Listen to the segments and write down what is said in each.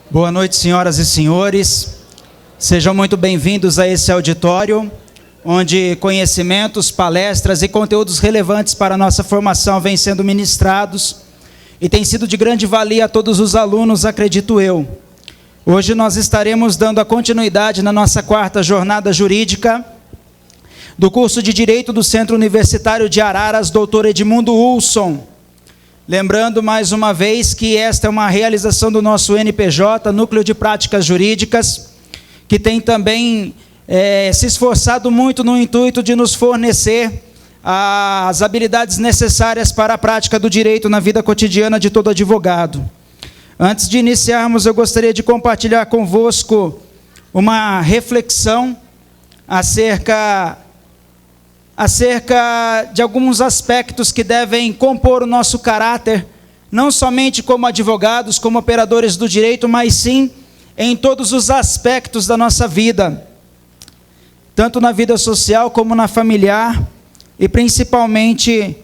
Boa noite, senhoras e senhores. Sejam muito bem-vindos a esse auditório, onde conhecimentos, palestras e conteúdos relevantes para a nossa formação vêm sendo ministrados e tem sido de grande valia a todos os alunos, acredito eu. Hoje nós estaremos dando a continuidade na nossa quarta jornada jurídica do curso de Direito do Centro Universitário de Araras, Dr. Edmundo Ulson. Lembrando mais uma vez que esta é uma realização do nosso NPJ, Núcleo de Práticas Jurídicas, que tem também se esforçado muito no intuito de nos fornecer as habilidades necessárias para a prática do direito na vida cotidiana de todo advogado. Antes de iniciarmos, eu gostaria de compartilhar convosco uma reflexão acerca de alguns aspectos que devem compor o nosso caráter, não somente como advogados, como operadores do direito, mas sim em todos os aspectos da nossa vida, tanto na vida social como na familiar, e principalmente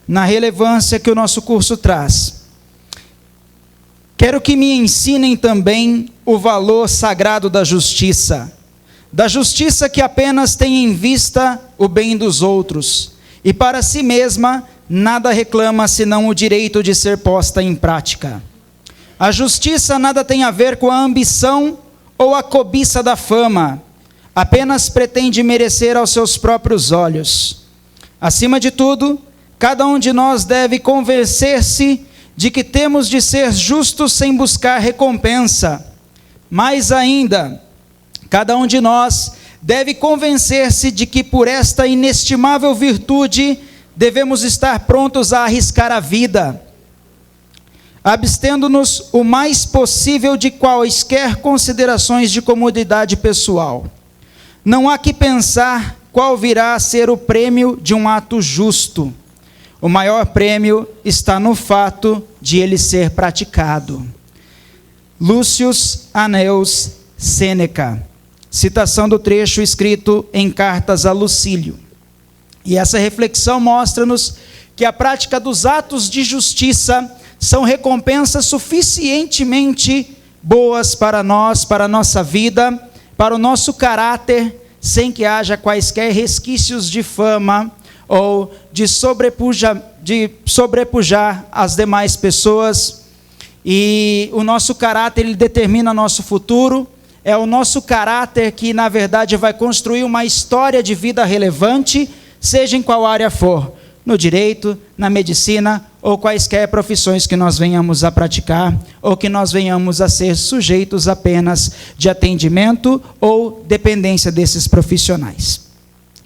na relevância que o nosso curso traz. Quero que me ensinem também o valor sagrado da justiça que apenas tem em vista o bem dos outros, e para si mesma nada reclama senão o direito de ser posta em prática. A justiça nada tem a ver com a ambição ou a cobiça da fama, apenas pretende merecer aos seus próprios olhos. Acima de tudo, cada um de nós deve convencer-se de que temos de ser justos sem buscar recompensa. Mais ainda, cada um de nós deve convencer-se de que por esta inestimável virtude devemos estar prontos a arriscar a vida, abstendo-nos o mais possível de quaisquer considerações de comodidade pessoal. Não há que pensar qual virá a ser o prêmio de um ato justo. O maior prêmio está no fato de ele ser praticado. Lúcius Annaeus Sêneca. Citação do trecho escrito em Cartas a Lucílio. E essa reflexão mostra-nos que a prática dos atos de justiça são recompensas suficientemente boas para nós, para a nossa vida, para o nosso caráter, sem que haja quaisquer resquícios de fama ou de sobrepujar as demais pessoas. E o nosso caráter, ele determina nosso futuro. É o nosso caráter que, na verdade, vai construir uma história de vida relevante, seja em qual área for, no direito, na medicina ou quaisquer profissões que nós venhamos a praticar ou que nós venhamos a ser sujeitos apenas de atendimento ou dependência desses profissionais.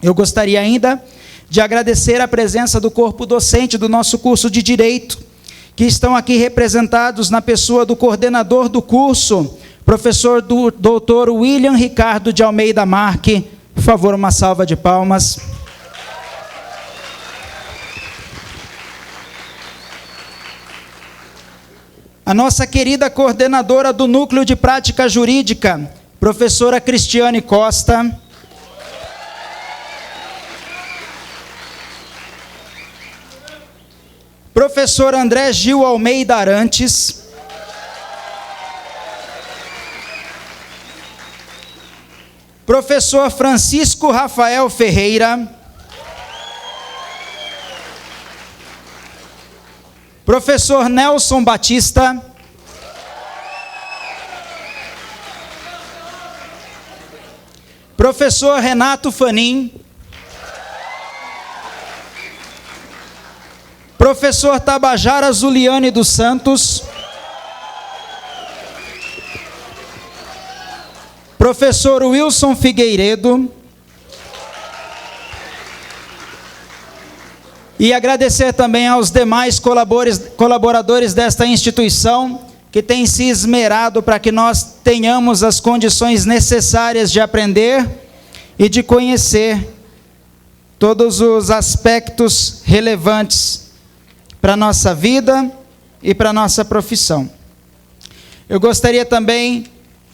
Eu gostaria ainda de agradecer a presença do corpo docente do nosso curso de Direito, que estão aqui representados na pessoa do coordenador do curso, professor do Dr. William Ricardo de Almeida Marque. Por favor, uma salva de palmas. A nossa querida coordenadora do Núcleo de Prática Jurídica, professora Cristiane Costa. Professor André Gil Almeida Arantes. Professor Francisco Rafael Ferreira. Professor Nelson Batista. Professor Renato Fanin. Professor Tabajara Zuliane dos Santos. Professor Wilson Figueiredo. E agradecer também aos demais colaboradores desta instituição, que têm se esmerado para que nós tenhamos as condições necessárias de aprender e de conhecer todos os aspectos relevantes para a nossa vida e para a nossa profissão. Eu gostaria também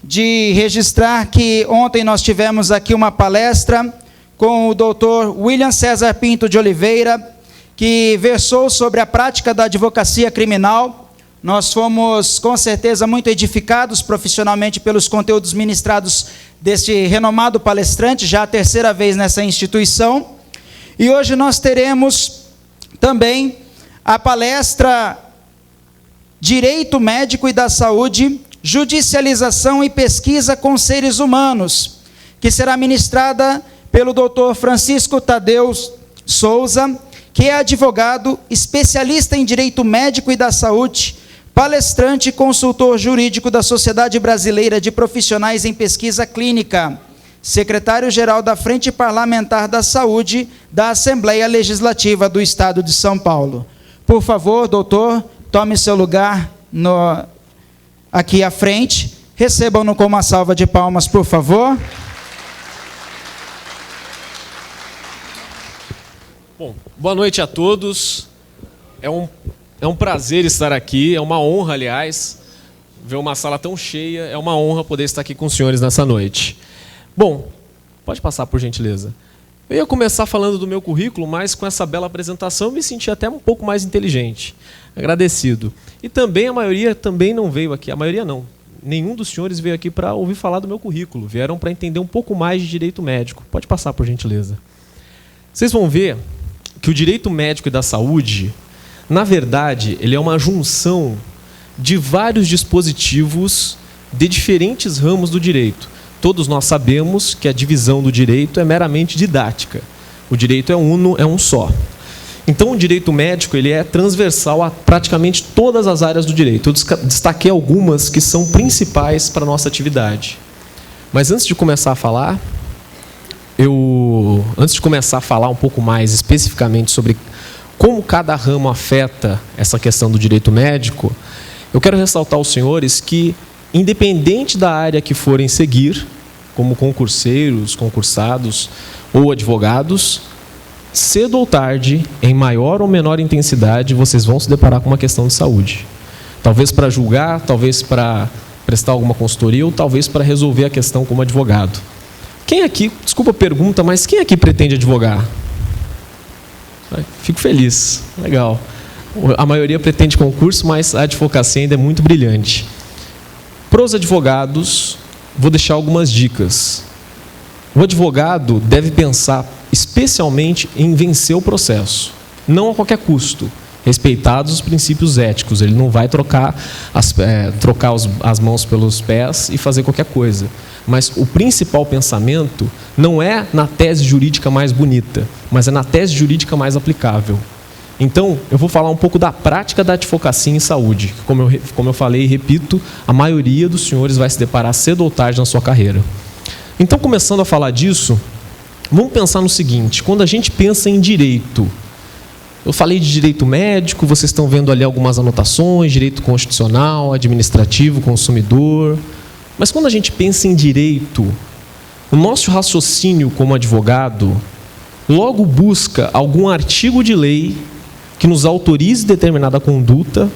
de registrar que ontem nós tivemos aqui uma palestra com o Dr. William César Pinto de Oliveira, que versou sobre a prática da advocacia criminal, Nós fomos, com certeza, muito edificados profissionalmente pelos conteúdos ministrados deste renomado palestrante, já a terceira vez nessa instituição. E hoje nós teremos também a palestra Direito Médico e da Saúde, Judicialização e Pesquisa com Seres Humanos, que será ministrada pelo Dr. Francisco Tadeu Souza, que é advogado, especialista em Direito Médico e da Saúde, palestrante e consultor jurídico da Sociedade Brasileira de Profissionais em Pesquisa Clínica, secretário-geral da Frente Parlamentar da Saúde da Assembleia Legislativa do Estado de São Paulo. Por favor, doutor, tome seu lugar aqui à frente. Recebam-no com uma salva de palmas, por favor. Bom, boa noite a todos. É um prazer estar aqui, é uma honra, aliás, ver uma sala tão cheia. É uma honra poder estar aqui com os senhores nessa noite. Bom, pode passar, por gentileza. Eu ia começar falando do meu currículo, mas com essa bela apresentação eu me senti até um pouco mais inteligente. Agradecido. E também a maioria também não veio aqui, a maioria não. Nenhum dos senhores veio aqui para ouvir falar do meu currículo. Vieram para entender um pouco mais de direito médico. Pode passar, por gentileza. Vocês vão ver que o direito médico e da saúde, na verdade, ele é uma junção de vários dispositivos de diferentes ramos do direito. Todos nós sabemos que a divisão do direito é meramente didática. O direito é uno, é um só. Então, o direito médico ele é transversal a praticamente todas as áreas do direito. Eu destaquei algumas que são principais para a nossa atividade. Mas antes de começar a falar, um pouco mais especificamente sobre como cada ramo afeta essa questão do direito médico, eu quero ressaltar aos senhores que, independente da área que forem seguir, como concurseiros, concursados ou advogados, cedo ou tarde, em maior ou menor intensidade, vocês vão se deparar com uma questão de saúde. Talvez para julgar, talvez para prestar alguma consultoria ou talvez para resolver a questão como advogado. Quem aqui, desculpa a pergunta, mas quem aqui pretende advogar? Fico feliz, legal. A maioria pretende concurso, mas a advocacia ainda é muito brilhante. Para os advogados, vou deixar algumas dicas. O advogado deve pensar especialmente em vencer o processo, não a qualquer custo, respeitados os princípios éticos. Ele não vai trocar as mãos pelos pés e fazer qualquer coisa. Mas o principal pensamento não é na tese jurídica mais bonita, mas é na tese jurídica mais aplicável. Então, eu vou falar um pouco da prática da advocacia em saúde. Como eu falei e repito, a maioria dos senhores vai se deparar cedo ou tarde na sua carreira. Então, começando a falar disso, vamos pensar no seguinte: quando a gente pensa em direito, eu falei de direito médico, vocês estão vendo ali algumas anotações, direito constitucional, administrativo, consumidor. Mas quando a gente pensa em direito, o nosso raciocínio como advogado logo busca algum artigo de lei que nos autorize determinada conduta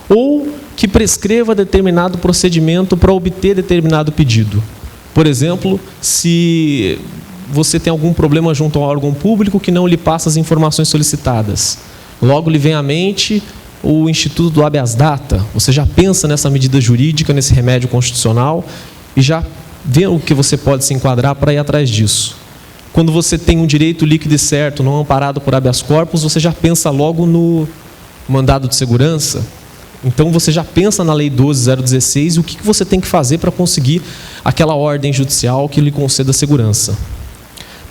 ou que prescreva determinado procedimento para obter determinado pedido. Por exemplo, se você tem algum problema junto ao órgão público que não lhe passa as informações solicitadas, logo lhe vem à mente o Instituto do Habeas Data. Você já pensa nessa medida jurídica, nesse remédio constitucional e já vê o que você pode se enquadrar para ir atrás disso. Quando você tem um direito líquido e certo, não amparado por habeas corpus, você já pensa logo no mandado de segurança. Então você já pensa na Lei 12.016 e o que você tem que fazer para conseguir aquela ordem judicial que lhe conceda segurança.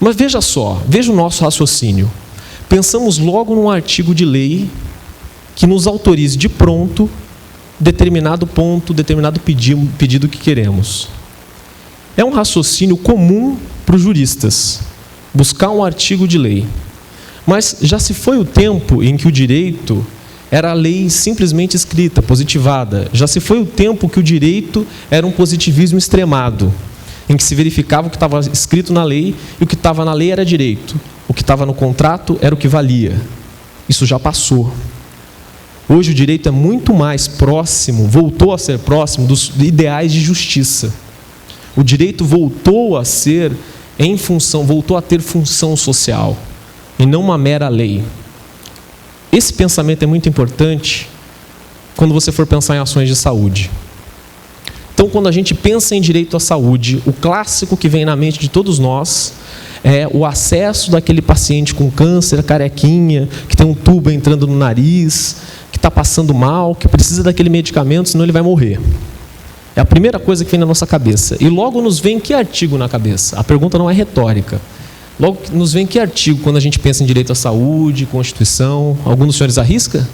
Mas veja só, veja o nosso raciocínio. Pensamos logo num artigo de lei que nos autorize de pronto determinado ponto, determinado pedido que queremos. É um raciocínio comum para os juristas, buscar um artigo de lei. Mas já se foi o tempo em que o direito era a lei simplesmente escrita, positivada. Já se foi o tempo que o direito era um positivismo extremado, em que se verificava o que estava escrito na lei e o que estava na lei era direito. O que estava no contrato era o que valia. Isso já passou. Hoje o direito é muito mais próximo, voltou a ser próximo dos ideais de justiça. O direito voltou a ter função social e não uma mera lei. Esse pensamento é muito importante quando você for pensar em ações de saúde. Então, quando a gente pensa em direito à saúde, o clássico que vem na mente de todos nós é o acesso daquele paciente com câncer, carequinha, que tem um tubo entrando no nariz, que está passando mal, que precisa daquele medicamento, senão ele vai morrer. É a primeira coisa que vem na nossa cabeça. E logo nos vem que artigo na cabeça? A pergunta não é retórica. Logo nos vem que artigo quando a gente pensa em direito à saúde, Constituição? Algum dos senhores arrisca?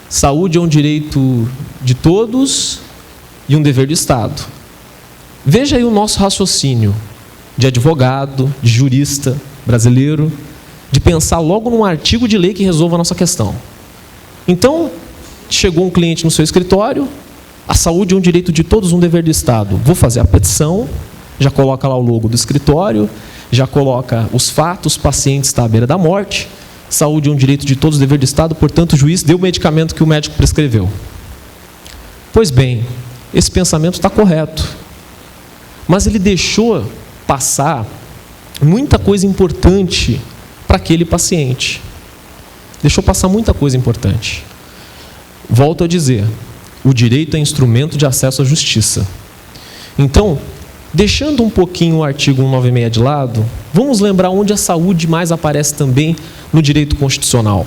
Saúde é um direito de todos e um dever do Estado. Veja aí o nosso raciocínio de advogado, de jurista brasileiro, de pensar logo num artigo de lei que resolva a nossa questão. Então, chegou um cliente no seu escritório, a saúde é um direito de todos, um dever do Estado. Vou fazer a petição, já coloca lá o logo do escritório, já coloca os fatos, o paciente está à beira da morte, saúde é um direito de todos, dever do Estado, portanto o juiz deu o medicamento que o médico prescreveu. Pois bem, esse pensamento está correto, mas ele deixou passar muita coisa importante para aquele paciente. Deixou passar muita coisa importante. Volto a dizer, o direito é instrumento de acesso à justiça. Então, deixando um pouquinho o artigo 196 de lado, vamos lembrar onde a saúde mais aparece também no direito constitucional.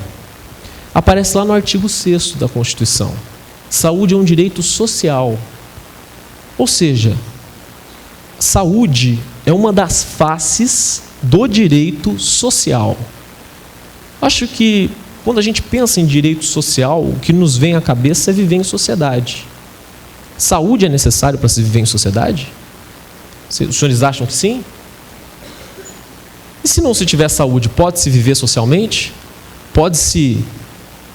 Aparece lá no artigo 6º da Constituição. Saúde é um direito social. Ou seja, saúde é uma das faces do direito social. Acho que quando a gente pensa em direito social, o que nos vem à cabeça é viver em sociedade. Saúde é necessário para se viver em sociedade? Os senhores acham que sim? E se não se tiver saúde, pode-se viver socialmente? Pode-se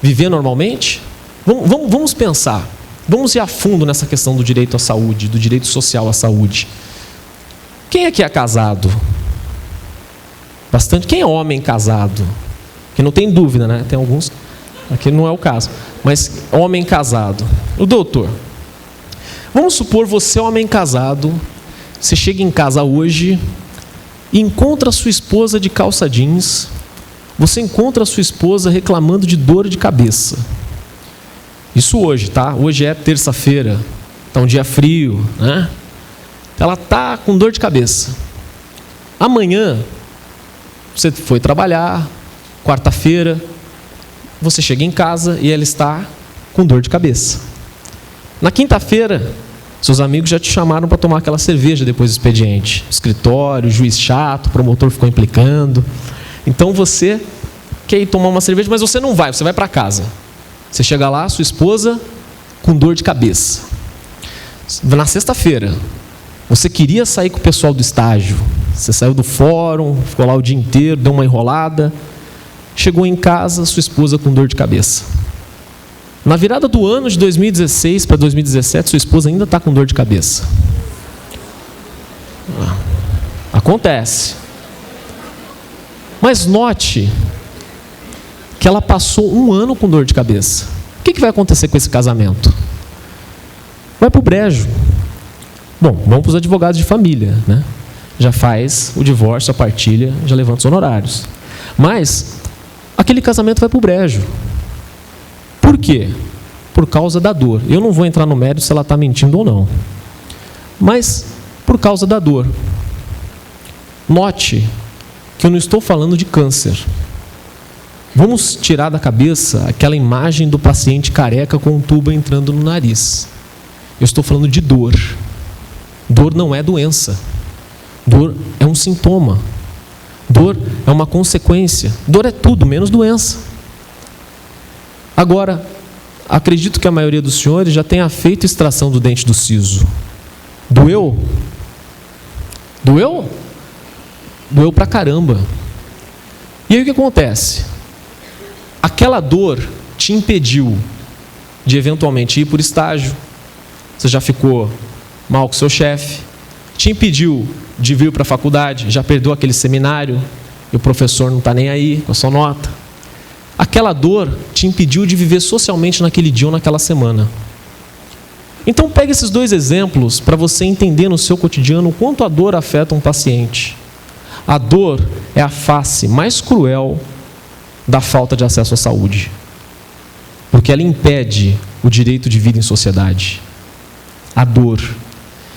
viver normalmente? Vamos pensar. Vamos ir a fundo nessa questão do direito à saúde, do direito social à saúde. Quem aqui é casado? Bastante. Quem é homem casado? Que não tem dúvida, né? Tem alguns, aqui não é o caso. Mas homem casado. O doutor. Vamos supor você é homem casado, você chega em casa hoje e encontra a sua esposa de calça jeans, você encontra a sua esposa reclamando de dor de cabeça. Isso hoje, tá? Hoje é terça-feira, está um dia frio, né? Ela está com dor de cabeça. Amanhã, você foi trabalhar, quarta-feira, você chega em casa e ela está com dor de cabeça. Na quinta-feira, seus amigos já te chamaram para tomar aquela cerveja depois do expediente. Escritório, juiz chato, promotor ficou implicando. Então você quer ir tomar uma cerveja, mas você não vai, você vai para casa. Você chega lá, sua esposa com dor de cabeça. Na sexta-feira, você queria sair com o pessoal do estágio. Você saiu do fórum, ficou lá o dia inteiro, deu uma enrolada. Chegou em casa, sua esposa com dor de cabeça. Na virada do ano de 2016 para 2017, sua esposa ainda está com dor de cabeça. Acontece. Mas note que ela passou um ano com dor de cabeça. O que vai acontecer com esse casamento? Vai para o brejo. Bom, vamos para os advogados de família, né? Já faz o divórcio, a partilha, já levanta os honorários. Mas aquele casamento vai para o brejo. Por quê? Por causa da dor. Eu não vou entrar no mérito se ela está mentindo ou não. Mas por causa da dor. Note que eu não estou falando de câncer. Vamos tirar da cabeça aquela imagem do paciente careca com um tubo entrando no nariz. Eu estou falando de dor. Dor não é doença. Dor é um sintoma. Dor é uma consequência. Dor é tudo, menos doença. Agora, acredito que a maioria dos senhores já tenha feito extração do dente do siso. Doeu? Doeu? Doeu pra caramba. E aí o que acontece? Aquela dor te impediu de eventualmente ir por estágio. Você já ficou mal com seu chefe. Te impediu de vir para a faculdade. Já perdeu aquele seminário e o professor não está nem aí com a sua nota. Aquela dor te impediu de viver socialmente naquele dia ou naquela semana. Então pegue esses dois exemplos para você entender no seu cotidiano o quanto a dor afeta um paciente. A dor é a face mais cruel da falta de acesso à saúde. porque ela impede o direito de vida em sociedade. A dor.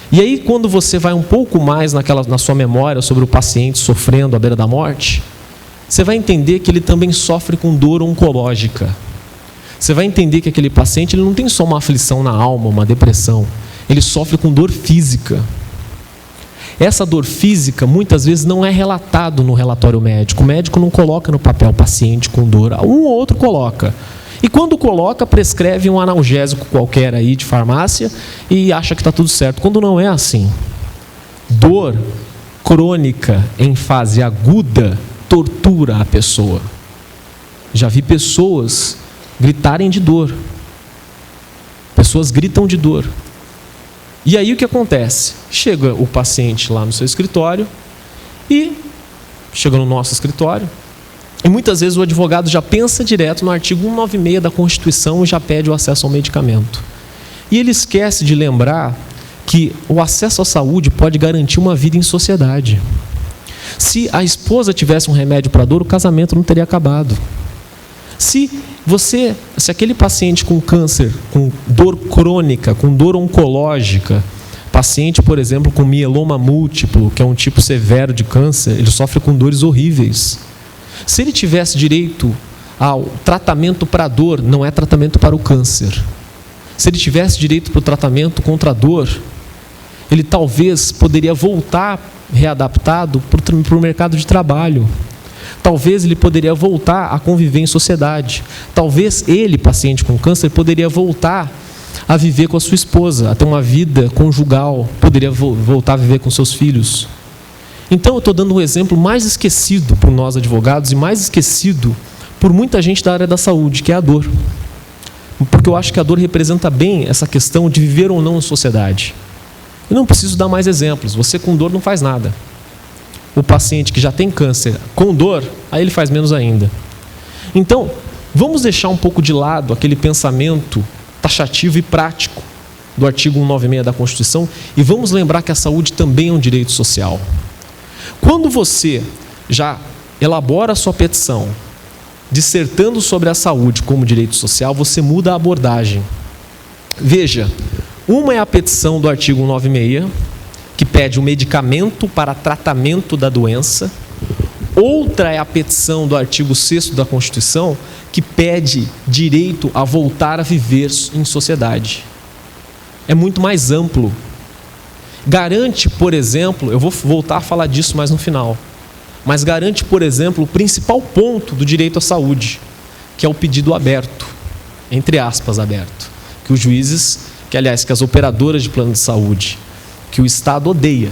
E aí, quando você vai um pouco mais na sua memória sobre o paciente sofrendo à beira da morte, você vai entender que ele também sofre com dor oncológica. Você vai entender que aquele paciente ele não tem só uma aflição na alma, uma depressão. Ele sofre com dor física. Essa dor física, muitas vezes, não é relatado no relatório médico. O médico não coloca no papel paciente com dor. Um ou outro coloca. E quando coloca, prescreve um analgésico qualquer aí de farmácia e acha que está tudo certo. Quando não é assim. Dor crônica em fase aguda tortura a pessoa. Já vi pessoas gritarem de dor. Pessoas gritam de dor. E aí o que acontece? Chega o paciente lá no seu escritório e chega no nosso escritório e muitas vezes o advogado já pensa direto no artigo 196 da Constituição e já pede o acesso ao medicamento. E ele esquece de lembrar que o acesso à saúde pode garantir uma vida em sociedade. Se a esposa tivesse um remédio para dor, o casamento não teria acabado. Se aquele paciente com câncer, com dor crônica, com dor oncológica, paciente, por exemplo, com mieloma múltiplo, que é um tipo severo de câncer, ele sofre com dores horríveis. Se ele tivesse direito ao tratamento para a dor, não é tratamento para o câncer. Se ele tivesse direito para o tratamento contra a dor, ele talvez poderia voltar readaptado para o mercado de trabalho. Talvez ele poderia voltar a conviver em sociedade. Talvez ele, paciente com câncer, poderia voltar a viver com a sua esposa, a ter uma vida conjugal, poderia voltar a viver com seus filhos. Então eu estou dando um exemplo mais esquecido por nós advogados e mais esquecido por muita gente da área da saúde, que é a dor. Porque eu acho que a dor representa bem essa questão de viver ou não em sociedade. Eu não preciso dar mais exemplos, você com dor não faz nada. O paciente que já tem câncer com dor, aí ele faz menos ainda. Então, vamos deixar um pouco de lado aquele pensamento taxativo e prático do artigo 196 da Constituição e vamos lembrar que a saúde também é um direito social. Quando você já elabora a sua petição, dissertando sobre a saúde como direito social, você muda a abordagem. Veja, uma é a petição do artigo 196, que pede um medicamento para tratamento da doença. Outra é a petição do artigo 6º da Constituição, que pede direito a voltar a viver em sociedade. É muito mais amplo. Garante, por exemplo, eu vou voltar a falar disso mais no final, mas garante, por exemplo, o principal ponto do direito à saúde, que é o pedido aberto, entre aspas, aberto, que os juízes, que as operadoras de plano de saúde, que o Estado odeia,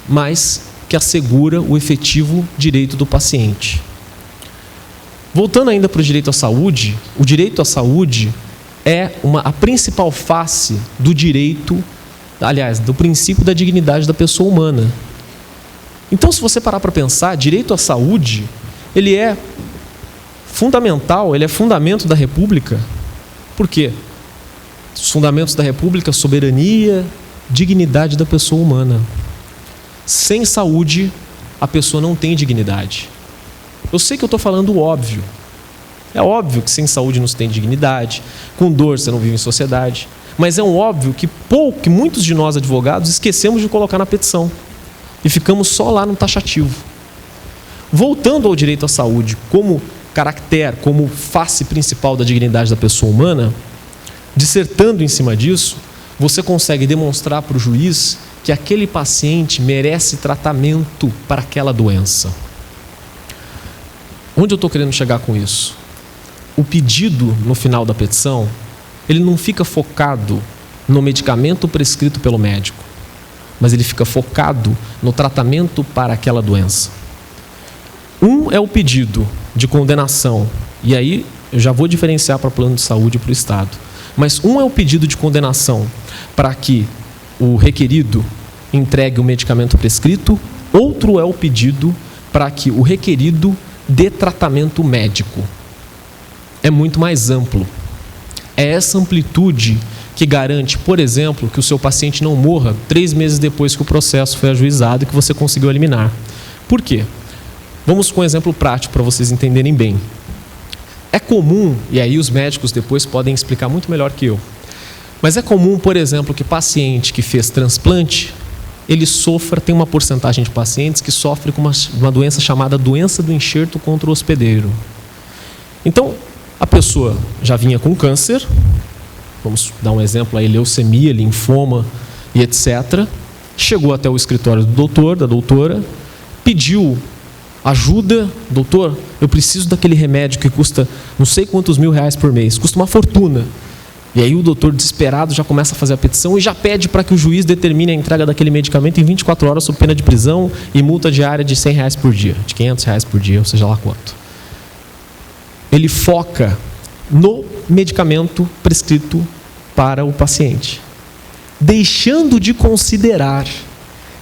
mas que assegura o efetivo direito do paciente. Voltando ainda para o direito à saúde é a principal face do direito, do princípio da dignidade da pessoa humana. Então, se você parar para pensar, direito à saúde, ele é fundamental, ele é fundamento da República. Por quê? Os fundamentos da República, soberania, dignidade da pessoa humana. Sem saúde, a pessoa não tem dignidade. Eu sei que eu estou falando o óbvio. É óbvio que sem saúde não se tem dignidade, com dor você não vive em sociedade. Mas é um óbvio que muitos de nós advogados esquecemos de colocar na petição. E ficamos só lá no taxativo. Voltando ao direito à saúde como caractere, como face principal da dignidade da pessoa humana, dissertando em cima disso, você consegue demonstrar para o juiz que aquele paciente merece tratamento para aquela doença. Onde eu estou querendo chegar com isso? O pedido no final da petição, ele não fica focado no medicamento prescrito pelo médico, mas ele fica focado no tratamento para aquela doença. Um é o pedido de condenação, e aí eu já vou diferenciar para o plano de saúde e para o Estado. Mas um é o pedido de condenação para que o requerido entregue o medicamento prescrito, outro é o pedido para que o requerido dê tratamento médico. É muito mais amplo. É essa amplitude que garante, por exemplo, que o seu paciente não morra 3 meses depois que o processo foi ajuizado e que você conseguiu eliminar. Por quê? Vamos com um exemplo prático para vocês entenderem bem. É comum, e aí os médicos depois podem explicar muito melhor que eu, mas é comum, por exemplo, que paciente que fez transplante, ele sofra, tem uma porcentagem de pacientes que sofrem com uma doença chamada doença do enxerto contra o hospedeiro. Então, a pessoa já vinha com câncer, vamos dar um exemplo aí, leucemia, linfoma e etc. Chegou até o escritório do doutor, da doutora, pediu ajuda, doutor, eu preciso daquele remédio que custa não sei quantos R$1.000 por mês, custa uma fortuna. E aí o doutor, desesperado, já começa a fazer a petição e já pede para que o juiz determine a entrega daquele medicamento em 24 horas sob pena de prisão e multa diária de R$100 por dia, de R$500 por dia, ou seja lá quanto. Ele foca no medicamento prescrito para o paciente, deixando de considerar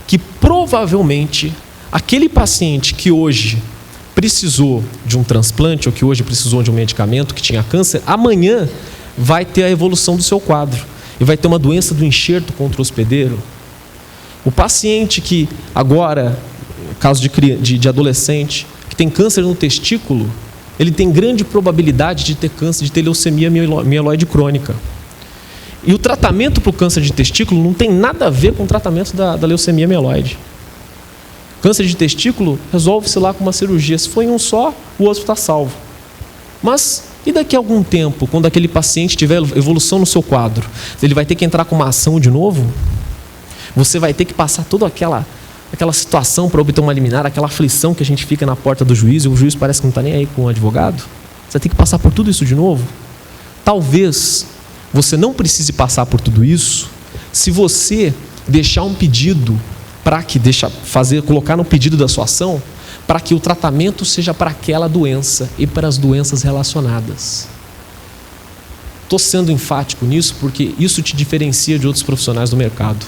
que provavelmente aquele paciente que hoje precisou de um transplante ou que hoje precisou de um medicamento, que tinha câncer, amanhã vai ter a evolução do seu quadro e vai ter uma doença do enxerto contra o hospedeiro. O paciente que agora, caso de adolescente, que tem câncer no testículo, ele tem grande probabilidade de ter câncer, de ter leucemia mieloide crônica. E o tratamento para o câncer de testículo não tem nada a ver com o tratamento da leucemia mieloide. Câncer de testículo resolve-se lá com uma cirurgia. Se for em um só, o outro está salvo. Mas e daqui a algum tempo, quando aquele paciente tiver evolução no seu quadro, ele vai ter que entrar com uma ação de novo? Você vai ter que passar toda aquela situação para obter uma liminar, aquela aflição que a gente fica na porta do juiz, e o juiz parece que não está nem aí com o advogado? Você vai ter que passar por tudo isso de novo? Talvez você não precise passar por tudo isso se você deixar um pedido colocar no pedido da sua ação para que o tratamento seja para aquela doença e para as doenças relacionadas. Estou sendo enfático nisso porque isso te diferencia de outros profissionais do mercado.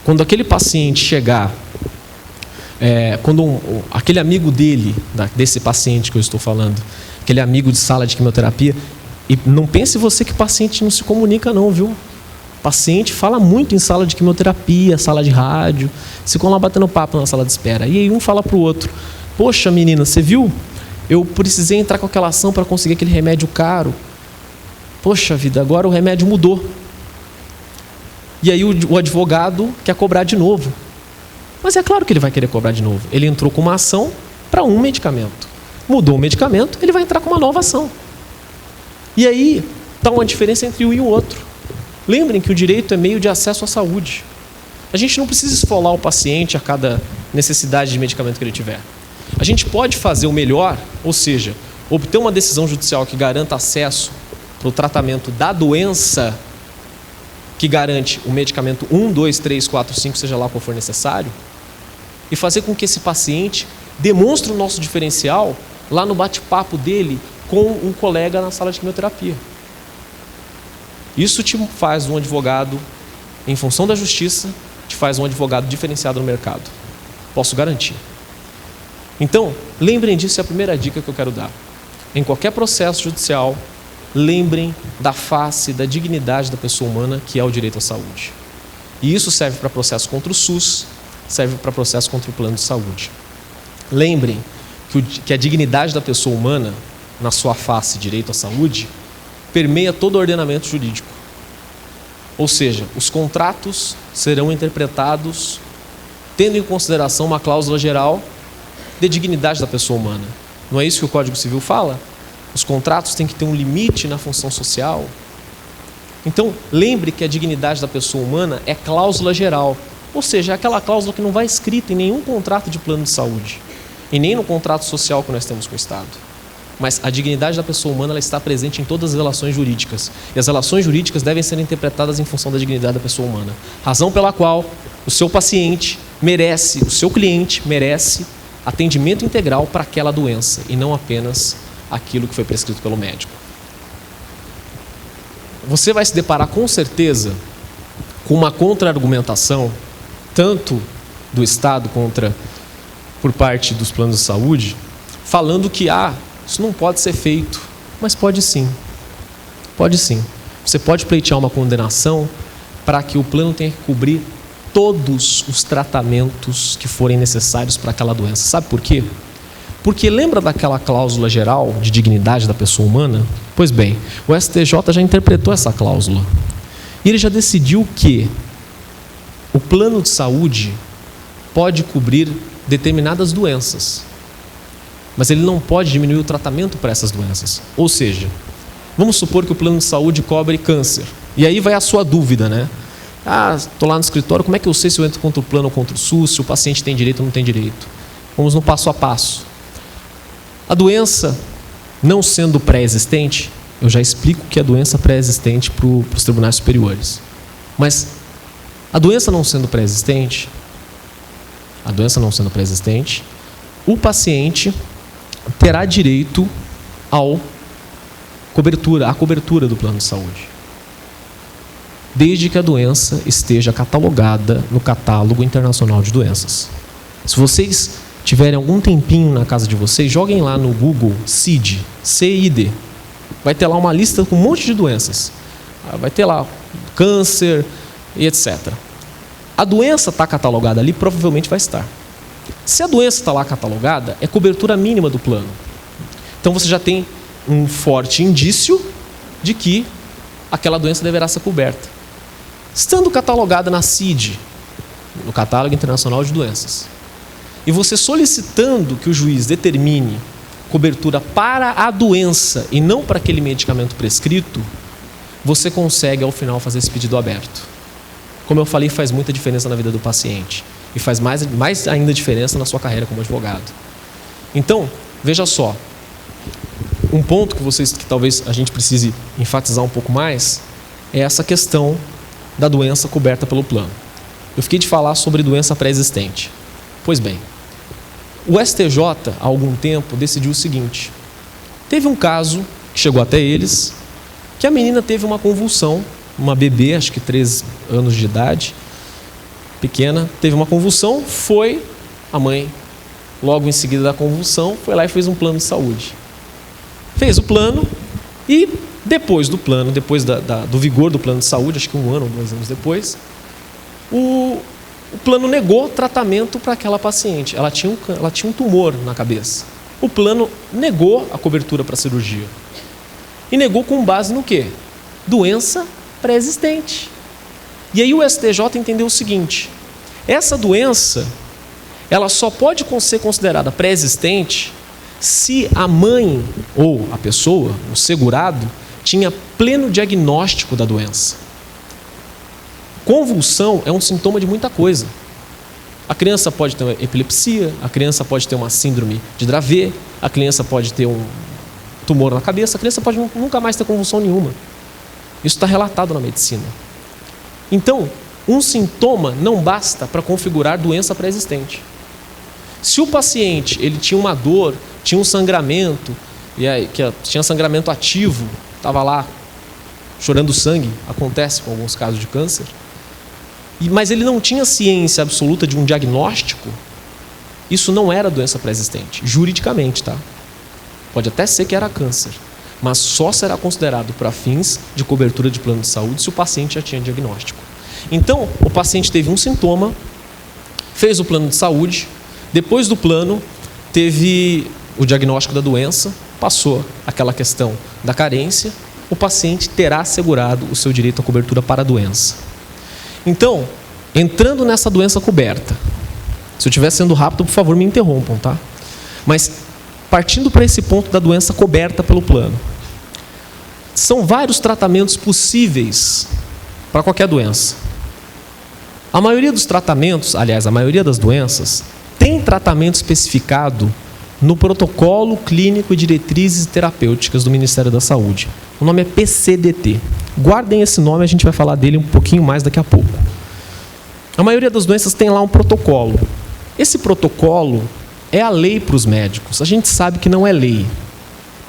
Quando aquele paciente chegar, aquele amigo desse paciente que eu estou falando, aquele amigo de sala de quimioterapia, e não pense você que paciente não se comunica não, viu? Paciente fala muito em sala de quimioterapia, sala de rádio, ficam lá batendo papo na sala de espera. E aí um fala para o outro: poxa menina, você viu? Eu precisei entrar com aquela ação para conseguir aquele remédio caro. Poxa vida, agora o remédio mudou. E aí o advogado quer cobrar de novo. Mas é claro que ele vai querer cobrar de novo. Ele entrou com uma ação para um medicamento. Mudou o medicamento, ele vai entrar com uma nova ação. E aí está uma diferença entre um e o outro. Lembrem que o direito é meio de acesso à saúde. A gente não precisa esfolar o paciente a cada necessidade de medicamento que ele tiver. A gente pode fazer o melhor, ou seja, obter uma decisão judicial que garanta acesso para o tratamento da doença, que garante o medicamento 1, 2, 3, 4, 5, seja lá qual for necessário, e fazer com que esse paciente demonstre o nosso diferencial lá no bate-papo dele com um colega na sala de quimioterapia. Isso te faz um advogado, em função da justiça, te faz um advogado diferenciado no mercado. Posso garantir. Então, lembrem disso, é a primeira dica que eu quero dar. Em qualquer processo judicial, lembrem da face, da dignidade da pessoa humana, que é o direito à saúde. E isso serve para processo contra o SUS, serve para processo contra o plano de saúde. Lembrem que a dignidade da pessoa humana, na sua face, direito à saúde, permeia todo o ordenamento jurídico. Ou seja, os contratos serão interpretados tendo em consideração uma cláusula geral de dignidade da pessoa humana. Não é isso que o Código Civil fala? Os contratos têm que ter um limite na função social. Então, lembre que a dignidade da pessoa humana é cláusula geral. Ou seja, é aquela cláusula que não vai escrita em nenhum contrato de plano de saúde e nem no contrato social que nós temos com o Estado. Mas a dignidade da pessoa humana, ela está presente em todas as relações jurídicas. E as relações jurídicas devem ser interpretadas em função da dignidade da pessoa humana. Razão pela qual o seu paciente merece, o seu cliente merece atendimento integral para aquela doença e não apenas aquilo que foi prescrito pelo médico. Você vai se deparar com certeza com uma contra-argumentação, tanto do Estado por parte dos planos de saúde, falando que isso não pode ser feito. Mas pode sim. Pode sim. Você pode pleitear uma condenação para que o plano tenha que cobrir todos os tratamentos que forem necessários para aquela doença. Sabe por quê? Porque lembra daquela cláusula geral de dignidade da pessoa humana? Pois bem, o STJ já interpretou essa cláusula. E ele já decidiu que o plano de saúde pode cobrir determinadas doenças, mas ele não pode diminuir o tratamento para essas doenças. Ou seja, vamos supor que o plano de saúde cobre câncer. E aí vai a sua dúvida, né? Estou lá no escritório, como é que eu sei se eu entro contra o plano ou contra o SUS, se o paciente tem direito ou não tem direito? Vamos no passo a passo. A doença não sendo pré-existente, eu já explico que é doença pré-existente para os tribunais superiores. Mas a doença não sendo pré-existente, o paciente terá direito à cobertura do plano de saúde, desde que a doença esteja catalogada no Catálogo Internacional de Doenças. Se vocês tiverem algum tempinho na casa de vocês, joguem lá no Google CID, C-I-D. Vai ter lá uma lista com um monte de doenças. Vai ter lá câncer e etc. A doença está catalogada ali, provavelmente vai estar. Se a doença está lá catalogada, é cobertura mínima do plano. Então você já tem um forte indício de que aquela doença deverá ser coberta. Estando catalogada na CID, no Catálogo Internacional de Doenças, e você solicitando que o juiz determine cobertura para a doença e não para aquele medicamento prescrito, você consegue ao final fazer esse pedido aberto. Como eu falei, faz muita diferença na vida do paciente e faz mais ainda diferença na sua carreira como advogado. Então, veja só, um ponto que talvez a gente precise enfatizar um pouco mais é essa questão da doença coberta pelo plano. Eu fiquei de falar sobre doença pré-existente. Pois bem, o STJ, há algum tempo, decidiu o seguinte. Teve um caso que chegou até eles, que a menina teve uma convulsão, uma bebê, acho que 3 anos de idade, pequena, teve uma convulsão, a mãe, logo em seguida da convulsão, foi lá e fez um plano de saúde. Fez o plano e depois do plano, depois do vigor do plano de saúde, acho que 1 ano ou 2 anos depois, o plano negou tratamento para aquela paciente. Ela tinha um tumor na cabeça. O plano negou a cobertura para a cirurgia. E negou com base no quê? Doença pré-existente. E aí o STJ entendeu o seguinte: essa doença, ela só pode ser considerada pré-existente se a mãe ou a pessoa, o segurado, tinha pleno diagnóstico da doença. Convulsão é um sintoma de muita coisa. A criança pode ter uma epilepsia, a criança pode ter uma síndrome de Dravet, a criança pode ter um tumor na cabeça, a criança pode nunca mais ter convulsão nenhuma. Isso está relatado na medicina. Então, um sintoma não basta para configurar doença pré-existente. Se o paciente ele tinha uma dor, tinha um sangramento, tinha sangramento ativo, estava lá chorando sangue, acontece com alguns casos de câncer, mas ele não tinha ciência absoluta de um diagnóstico, isso não era doença pré-existente, juridicamente, tá? Pode até ser que era câncer, mas só será considerado para fins de cobertura de plano de saúde se o paciente já tinha diagnóstico. Então, o paciente teve um sintoma, fez o plano de saúde, depois do plano, teve o diagnóstico da doença, passou aquela questão da carência, o paciente terá assegurado o seu direito à cobertura para a doença. Então, entrando nessa doença coberta, se eu estiver sendo rápido, por favor, me interrompam, tá? Mas, partindo para esse ponto da doença coberta pelo plano, são vários tratamentos possíveis para qualquer doença. A maioria dos tratamentos, aliás, a maioria das doenças, tem tratamento especificado no Protocolo Clínico e Diretrizes Terapêuticas do Ministério da Saúde. O nome é PCDT. Guardem esse nome, a gente vai falar dele um pouquinho mais daqui a pouco. A maioria das doenças tem lá um protocolo. Esse protocolo é a lei para os médicos. A gente sabe que não é lei.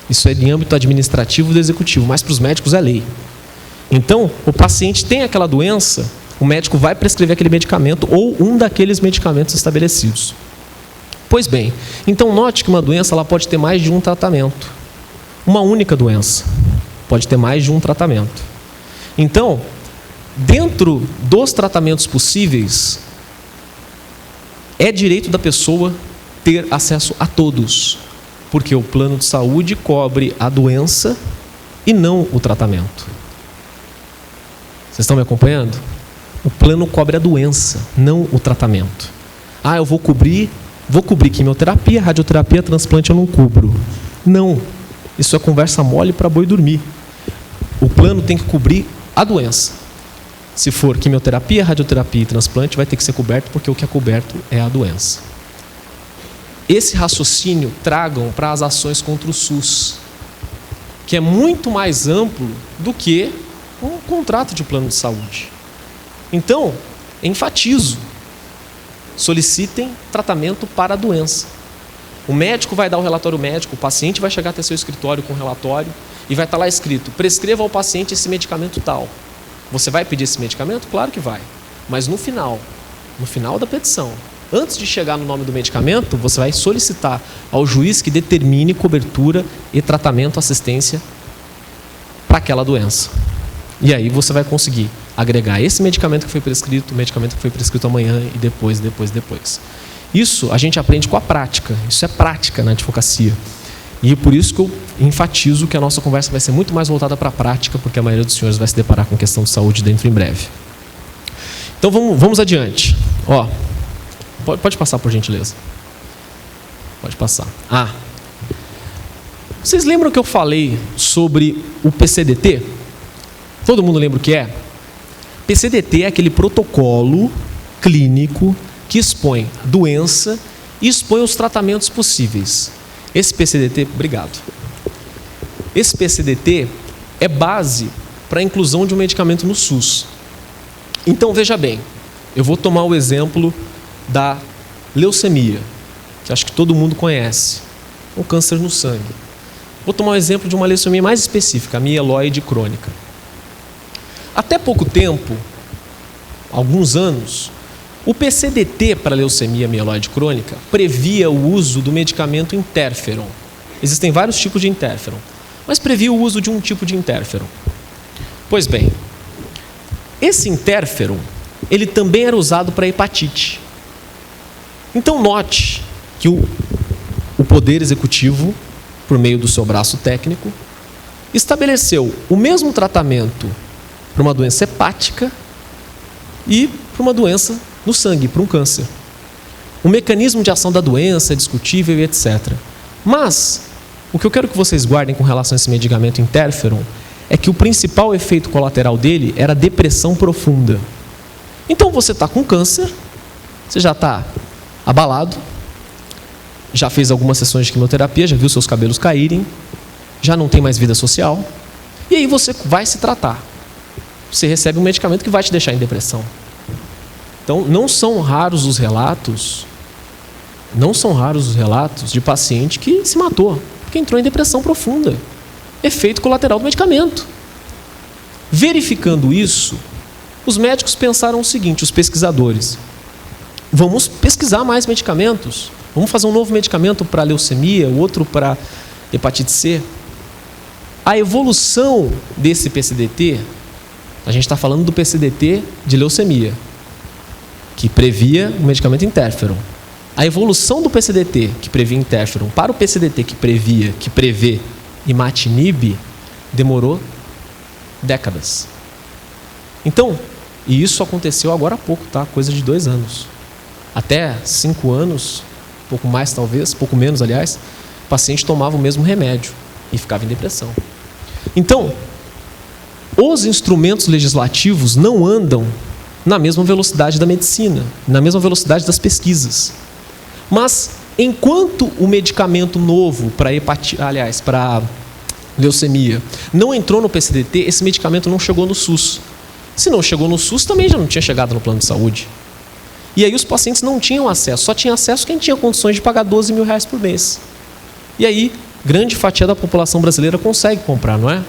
Isso é de âmbito administrativo e do executivo, mas para os médicos é lei. Então, o paciente tem aquela doença, o médico vai prescrever aquele medicamento ou um daqueles medicamentos estabelecidos. Pois bem, então note que uma doença ela pode ter mais de um tratamento. Uma única doença pode ter mais de um tratamento. Então, dentro dos tratamentos possíveis, é direito da pessoa ter acesso a todos, porque o plano de saúde cobre a doença e não o tratamento. Vocês estão me acompanhando? O plano cobre a doença, não o tratamento. Eu vou cobrir quimioterapia, radioterapia, transplante eu não cubro. Não, isso é conversa mole para boi dormir. O plano tem que cobrir a doença. Se for quimioterapia, radioterapia e transplante, vai ter que ser coberto, porque o que é coberto é a doença. Esse raciocínio tragam para as ações contra o SUS, que é muito mais amplo do que um contrato de plano de saúde. Então, enfatizo, solicitem tratamento para a doença. O médico vai dar o relatório médico, o paciente vai chegar até seu escritório com o relatório e vai estar lá escrito: prescreva ao paciente esse medicamento tal. Você vai pedir esse medicamento? Claro que vai. Mas no final da petição, antes de chegar no nome do medicamento, você vai solicitar ao juiz que determine cobertura e tratamento, assistência para aquela doença. E aí você vai conseguir agregar esse medicamento que foi prescrito, o medicamento que foi prescrito amanhã e depois. Isso a gente aprende com a prática. Isso é prática na advocacia. E por isso que eu enfatizo que a nossa conversa vai ser muito mais voltada para a prática, porque a maioria dos senhores vai se deparar com questão de saúde dentro em breve. Então vamos adiante. Pode passar, por gentileza. Pode passar. Vocês lembram que eu falei sobre o PCDT? Todo mundo lembra o que é? PCDT é aquele protocolo clínico que expõe a doença e expõe os tratamentos possíveis. Esse PCDT, obrigado. Esse PCDT é base para a inclusão de um medicamento no SUS. Então, veja bem, eu vou tomar o exemplo da leucemia, que acho que todo mundo conhece, o câncer no sangue. Vou tomar o exemplo de uma leucemia mais específica, a mieloide crônica. Até pouco tempo, alguns anos, o PCDT para leucemia mieloide crônica previa o uso do medicamento interferon. Existem vários tipos de interferon, mas previa o uso de um tipo de interferon. Pois bem, esse interferon, ele também era usado para hepatite. Então note que o Poder Executivo, por meio do seu braço técnico, estabeleceu o mesmo tratamento para uma doença hepática e para uma doença no sangue, para um câncer. O mecanismo de ação da doença é discutível e etc. Mas, o que eu quero que vocês guardem com relação a esse medicamento interferon é que o principal efeito colateral dele era depressão profunda. Então você está com câncer, você já está abalado, já fez algumas sessões de quimioterapia, já viu seus cabelos caírem, já não tem mais vida social, e aí você vai se tratar. Você recebe um medicamento que vai te deixar em depressão. Então, não são raros os relatos de paciente que se matou, porque entrou em depressão profunda. Efeito colateral do medicamento. Verificando isso, os médicos pensaram o seguinte, os pesquisadores: vamos pesquisar mais medicamentos, vamos fazer um novo medicamento para leucemia, outro para hepatite C. A evolução desse PCDT, a gente está falando do PCDT de leucemia, que previa o medicamento interferon. A evolução do PCDT, que previa interferon, para o PCDT que prevê imatinib, demorou décadas. Então, e isso aconteceu agora há pouco, tá? Coisa de 2 anos. Até 5 anos, pouco mais talvez, pouco menos aliás, o paciente tomava o mesmo remédio e ficava em depressão. Então, os instrumentos legislativos não andam na mesma velocidade da medicina, na mesma velocidade das pesquisas. Mas, enquanto o medicamento novo para leucemia não entrou no PCDT, esse medicamento não chegou no SUS. Se não chegou no SUS, também já não tinha chegado no plano de saúde. E aí os pacientes não tinham acesso, só tinha acesso quem tinha condições de pagar 12 mil reais por mês. E aí, grande fatia da população brasileira consegue comprar, não é?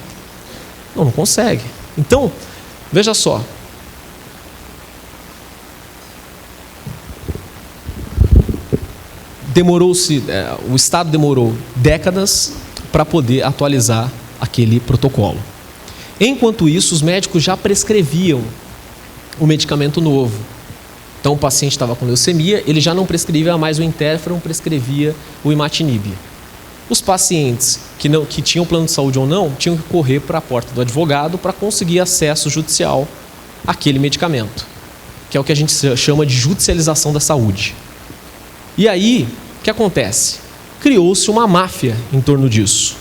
Não consegue. Então, veja só. O Estado demorou décadas para poder atualizar aquele protocolo. Enquanto isso, os médicos já prescreviam o medicamento novo. Então o paciente estava com leucemia, ele já não prescrevia mais o interferon, prescrevia o imatinib. Os pacientes que tinham plano de saúde ou não, tinham que correr para a porta do advogado para conseguir acesso judicial àquele medicamento, que é o que a gente chama de judicialização da saúde. E aí, o que acontece? Criou-se uma máfia em torno disso.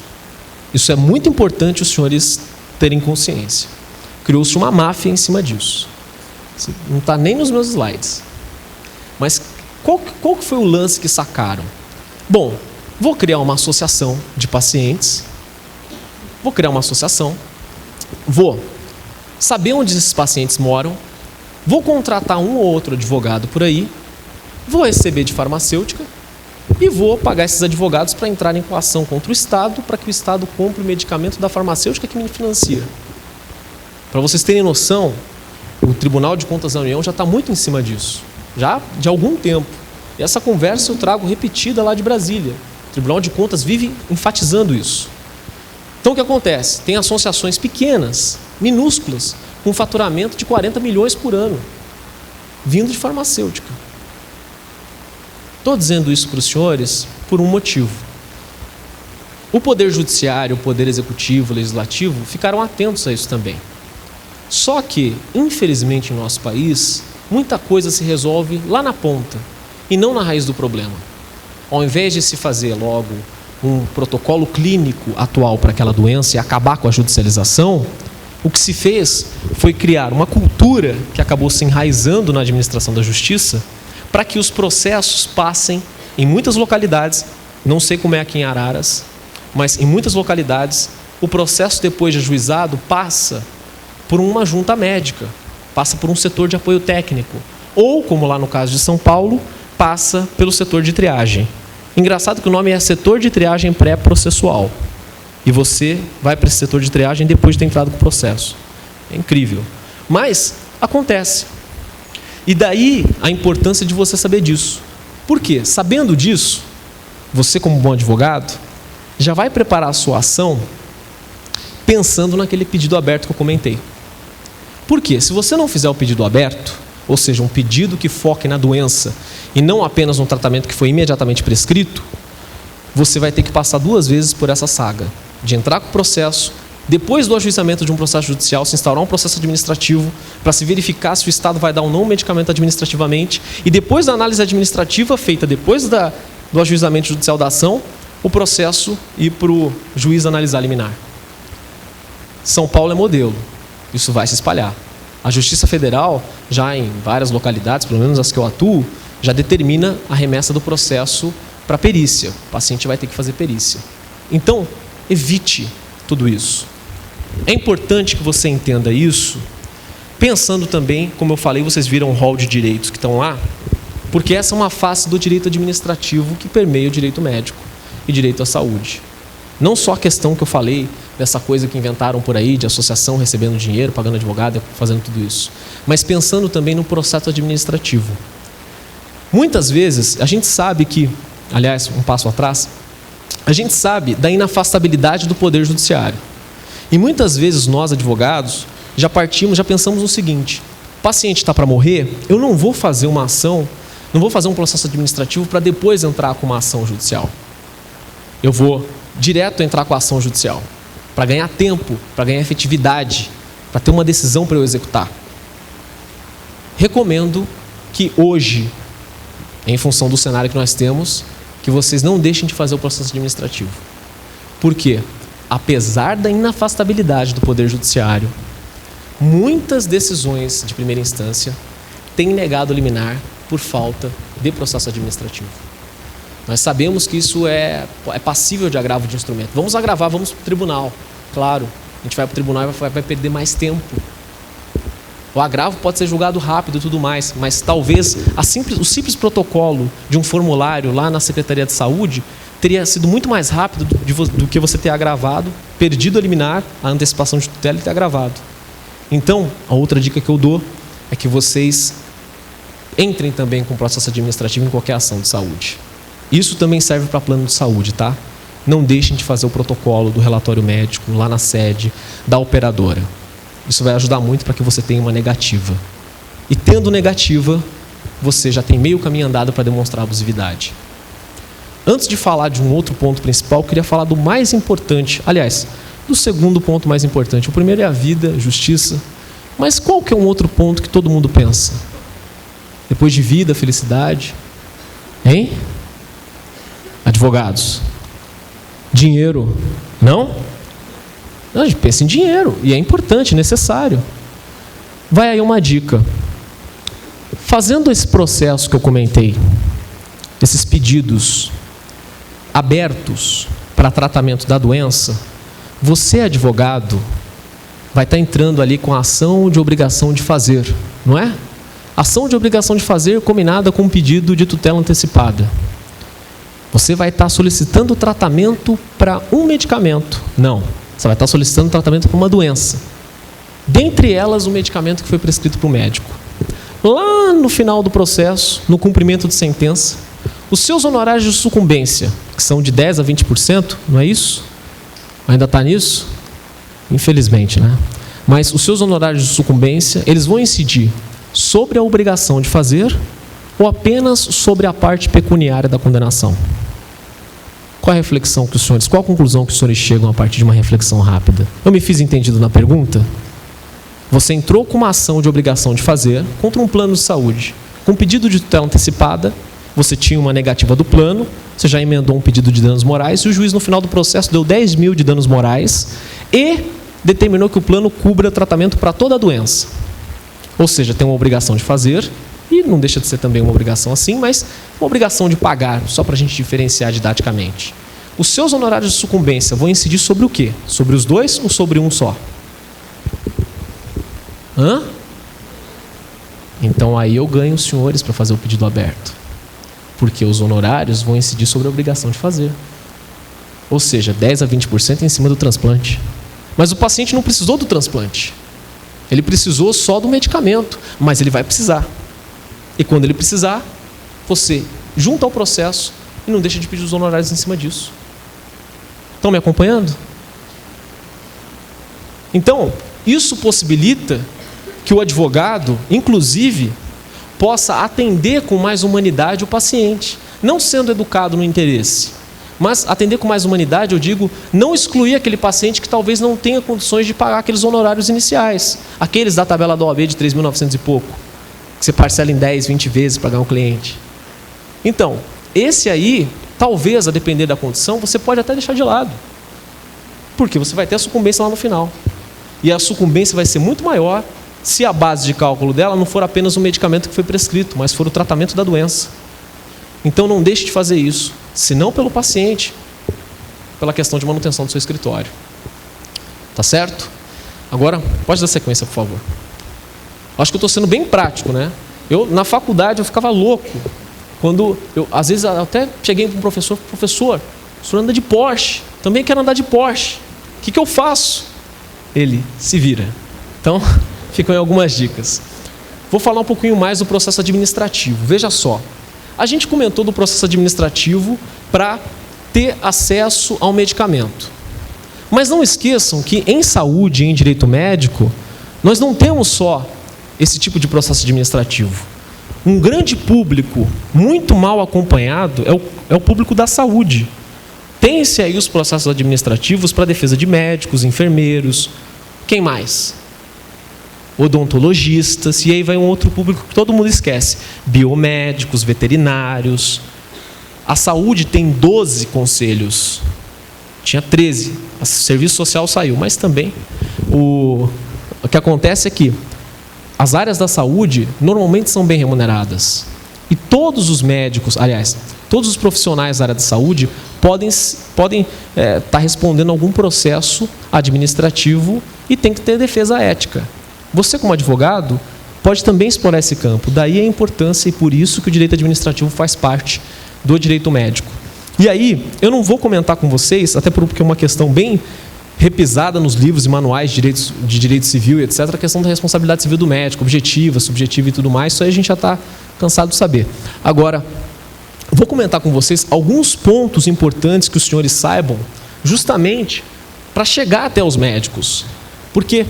Isso é muito importante os senhores terem consciência. Criou-se uma máfia em cima disso. Não está nem nos meus slides. Mas qual que foi o lance que sacaram? Bom, vou criar uma associação de pacientes. Vou criar uma associação. Vou saber onde esses pacientes moram. Vou contratar um ou outro advogado por aí. Vou receber de farmacêutica. E vou pagar esses advogados para entrarem com ação contra o Estado, para que o Estado compre o medicamento da farmacêutica que me financia. Para vocês terem noção, o Tribunal de Contas da União já está muito em cima disso, já de algum tempo. E essa conversa eu trago repetida lá de Brasília. O Tribunal de Contas vive enfatizando isso. Então o que acontece? Tem associações pequenas, minúsculas, com faturamento de 40 milhões por ano, vindo de farmacêutica. Estou dizendo isso para os senhores por um motivo. O Poder Judiciário, o Poder Executivo, o Legislativo ficaram atentos a isso também. Só que, infelizmente, em nosso país, muita coisa se resolve lá na ponta e não na raiz do problema. Ao invés de se fazer logo um protocolo clínico atual para aquela doença e acabar com a judicialização, o que se fez foi criar uma cultura que acabou se enraizando na administração da justiça para que os processos passem em muitas localidades, não sei como é aqui em Araras, mas em muitas localidades, o processo depois de ajuizado passa por uma junta médica, passa por um setor de apoio técnico, ou, como lá no caso de São Paulo, passa pelo setor de triagem. Engraçado que o nome é setor de triagem pré-processual, e você vai para esse setor de triagem depois de ter entrado com o processo. É incrível. Mas acontece. E daí a importância de você saber disso. Por quê? Sabendo disso, você como bom advogado, já vai preparar a sua ação pensando naquele pedido aberto que eu comentei. Por quê? Se você não fizer o pedido aberto, ou seja, um pedido que foque na doença e não apenas no tratamento que foi imediatamente prescrito, você vai ter que passar 2 vezes por essa saga, de entrar com o processo, depois do ajuizamento de um processo judicial, se instaurar um processo administrativo para se verificar se o Estado vai dar ou não o medicamento administrativamente, e depois da análise administrativa feita depois do ajuizamento judicial da ação, o processo ir para o juiz analisar liminar. São Paulo é modelo, isso vai se espalhar. A Justiça Federal, já em várias localidades, pelo menos as que eu atuo, já determina a remessa do processo para perícia. O paciente vai ter que fazer perícia. Então, evite tudo isso. É importante que você entenda isso, pensando também, como eu falei, vocês viram o rol de direitos que estão lá, porque essa é uma face do direito administrativo que permeia o direito médico e direito à saúde. Não só a questão que eu falei, dessa coisa que inventaram por aí, de associação recebendo dinheiro, pagando advogado, fazendo tudo isso, mas pensando também no processo administrativo. Muitas vezes, a gente sabe que, aliás, um passo atrás, a gente sabe da inafastabilidade do Poder Judiciário. E muitas vezes nós, advogados, já pensamos no seguinte: o paciente está para morrer, eu não vou fazer uma ação, não vou fazer um processo administrativo para depois entrar com uma ação judicial. Eu vou direto entrar com a ação judicial, para ganhar tempo, para ganhar efetividade, para ter uma decisão para eu executar. Recomendo que hoje, em função do cenário que nós temos, que vocês não deixem de fazer o processo administrativo. Por quê? Apesar da inafastabilidade do Poder Judiciário, muitas decisões de primeira instância têm negado liminar por falta de processo administrativo. Nós sabemos que isso é passível de agravo de instrumento. Vamos agravar, vamos para o tribunal. Claro, a gente vai para o tribunal e vai perder mais tempo. O agravo pode ser julgado rápido e tudo mais, mas talvez o simples protocolo de um formulário lá na Secretaria de Saúde teria sido muito mais rápido do que você ter agravado, perdido a liminar, a antecipação de tutela e ter agravado. Então, a outra dica que eu dou é que vocês entrem também com o processo administrativo em qualquer ação de saúde. Isso também serve para plano de saúde, tá? Não deixem de fazer o protocolo do relatório médico lá na sede da operadora. Isso vai ajudar muito para que você tenha uma negativa. E tendo negativa, você já tem meio caminho andado para demonstrar abusividade. Antes de falar de um outro ponto principal, eu queria falar do mais importante, aliás, do segundo ponto mais importante. O primeiro é a vida, justiça, mas qual que é um outro ponto que todo mundo pensa? Depois de vida, felicidade, hein? Advogados. Dinheiro, não? Não, a gente pensa em dinheiro, e é importante, necessário. Vai aí uma dica. Fazendo esse processo que eu comentei, esses pedidos abertos para tratamento da doença, você, advogado, vai estar entrando ali com a ação de obrigação de fazer, não é? Ação de obrigação de fazer combinada com um pedido de tutela antecipada. Você vai estar solicitando tratamento para um medicamento. Não, você vai estar solicitando tratamento para uma doença. Dentre elas, o medicamento que foi prescrito para o médico. Lá no final do processo, no cumprimento de sentença, os seus honorários de sucumbência, que são de 10% a 20%, não é isso? Ainda está nisso? Infelizmente, né? Mas os seus honorários de sucumbência, eles vão incidir sobre a obrigação de fazer ou apenas sobre a parte pecuniária da condenação? Qual a reflexão que os senhores, qual a conclusão que os senhores chegam a partir de uma reflexão rápida? Eu me fiz entendido na pergunta? Você entrou com uma ação de obrigação de fazer contra um plano de saúde. Com pedido de tutela antecipada, você tinha uma negativa do plano, você já emendou um pedido de danos morais e o juiz no final do processo deu 10 mil de danos morais e determinou que o plano cubra tratamento para toda a doença. Ou seja, tem uma obrigação de fazer, e não deixa de ser também uma obrigação assim, mas uma obrigação de pagar, só para a gente diferenciar didaticamente. Os seus honorários de sucumbência vão incidir sobre o quê? Sobre os dois ou sobre um só? Hã? Então aí eu ganho os senhores para fazer o pedido aberto. Porque os honorários vão incidir sobre a obrigação de fazer. Ou seja, 10% a 20% em cima do transplante. Mas o paciente não precisou do transplante. Ele precisou só do medicamento, mas ele vai precisar. E quando ele precisar, você junta ao processo e não deixa de pedir os honorários em cima disso. Estão me acompanhando? Então, isso possibilita que o advogado, inclusive, possa atender com mais humanidade o paciente, não sendo educado no interesse, mas atender com mais humanidade, eu digo, não excluir aquele paciente que talvez não tenha condições de pagar aqueles honorários iniciais, aqueles da tabela da OAB de 3.900 e pouco, que você parcela em 10, 20 vezes para ganhar um cliente. Então, esse aí, talvez, a depender da condição, você pode até deixar de lado, porque você vai ter a sucumbência lá no final, e a sucumbência vai ser muito maior se a base de cálculo dela não for apenas o medicamento que foi prescrito, mas for o tratamento da doença. Então não deixe de fazer isso, se não pelo paciente, pela questão de manutenção do seu escritório. Tá certo? Agora, pode dar sequência, por favor. Acho que eu estou sendo bem prático, né? Na faculdade, eu ficava louco. Quando às vezes, eu até cheguei para um professor, o senhor anda de Porsche, também quero andar de Porsche. O que eu faço? Ele se vira. Então, ficam aí algumas dicas. Vou falar um pouquinho mais do processo administrativo. Veja só, a gente comentou do processo administrativo para ter acesso ao medicamento. Mas não esqueçam que em saúde e em direito médico, nós não temos só esse tipo de processo administrativo. Um grande público, muito mal acompanhado, é o público da saúde. Tem-se aí os processos administrativos para a defesa de médicos, enfermeiros, quem mais? Odontologistas, e aí vai um outro público que todo mundo esquece, biomédicos, veterinários. A saúde tem 12 conselhos, tinha 13, o serviço social saiu, mas também o que acontece é que as áreas da saúde normalmente são bem remuneradas, e todos os médicos, aliás, todos os profissionais da área da saúde podem estar respondendo a algum processo administrativo e tem que ter defesa ética. Você, como advogado, pode também explorar esse campo. Daí a importância e por isso que o direito administrativo faz parte do direito médico. E aí, eu não vou comentar com vocês, até porque é uma questão bem repisada nos livros e manuais de direito civil e etc., a questão da responsabilidade civil do médico, objetiva, subjetiva e tudo mais, isso aí a gente já está cansado de saber. Agora, vou comentar com vocês alguns pontos importantes que os senhores saibam, justamente para chegar até os médicos. Porque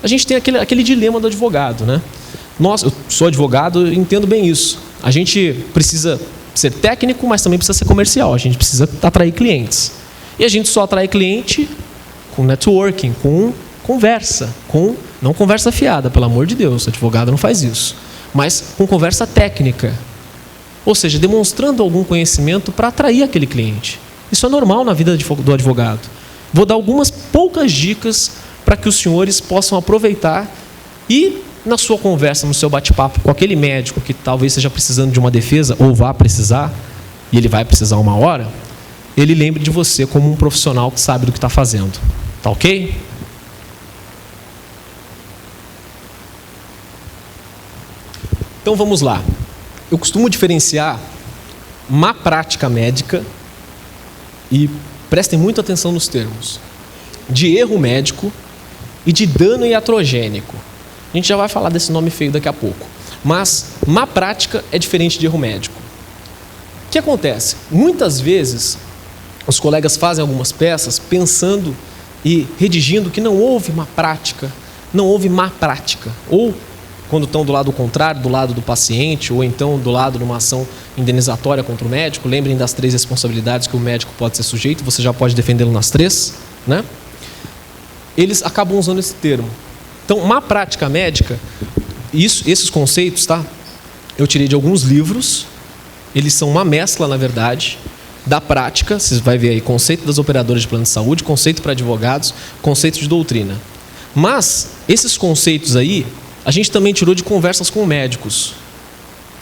a gente tem aquele dilema do advogado, né? Eu sou advogado, eu entendo bem isso. A gente precisa ser técnico, mas também precisa ser comercial. A gente precisa atrair clientes. E a gente só atrai cliente com networking, com conversa, não conversa fiada, pelo amor de Deus, advogado não faz isso, mas com conversa técnica. Ou seja, demonstrando algum conhecimento para atrair aquele cliente. Isso é normal na vida do advogado. Vou dar algumas poucas dicas para que os senhores possam aproveitar e, na sua conversa, no seu bate-papo com aquele médico que talvez esteja precisando de uma defesa, ou vá precisar, e ele vai precisar uma hora, ele lembre de você como um profissional que sabe do que está fazendo. Tá ok? Então vamos lá. Eu costumo diferenciar má prática médica, e prestem muita atenção nos termos, de erro médico e de dano iatrogênico. A gente já vai falar desse nome feio daqui a pouco. Mas má prática é diferente de erro médico. O que acontece? Muitas vezes os colegas fazem algumas peças pensando e redigindo que não houve má prática, não houve má prática. Ou quando estão do lado contrário, do lado do paciente, ou então do lado de uma ação indenizatória contra o médico, lembrem das 3 responsabilidades que o médico pode ser sujeito, você já pode defendê-lo nas 3, né? Eles acabam usando esse termo. Então, má prática médica, esses conceitos, tá? Eu tirei de alguns livros, eles são uma mescla, na verdade, da prática, você vai ver aí, conceito das operadoras de plano de saúde, conceito para advogados, conceito de doutrina. Mas, esses conceitos aí, a gente também tirou de conversas com médicos.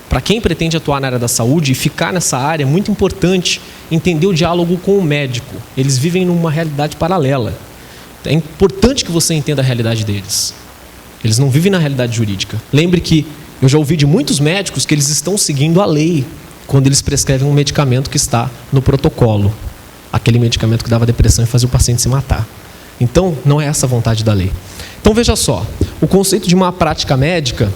Para quem pretende atuar na área da saúde e ficar nessa área, é muito importante entender o diálogo com o médico. Eles vivem numa realidade paralela. É importante que você entenda a realidade deles. Eles não vivem na realidade jurídica. Lembre que eu já ouvi de muitos médicos que eles estão seguindo a lei quando eles prescrevem um medicamento que está no protocolo. Aquele medicamento que dava depressão e fazia o paciente se matar. Então, não é essa a vontade da lei. Então, veja só. O conceito de má prática médica,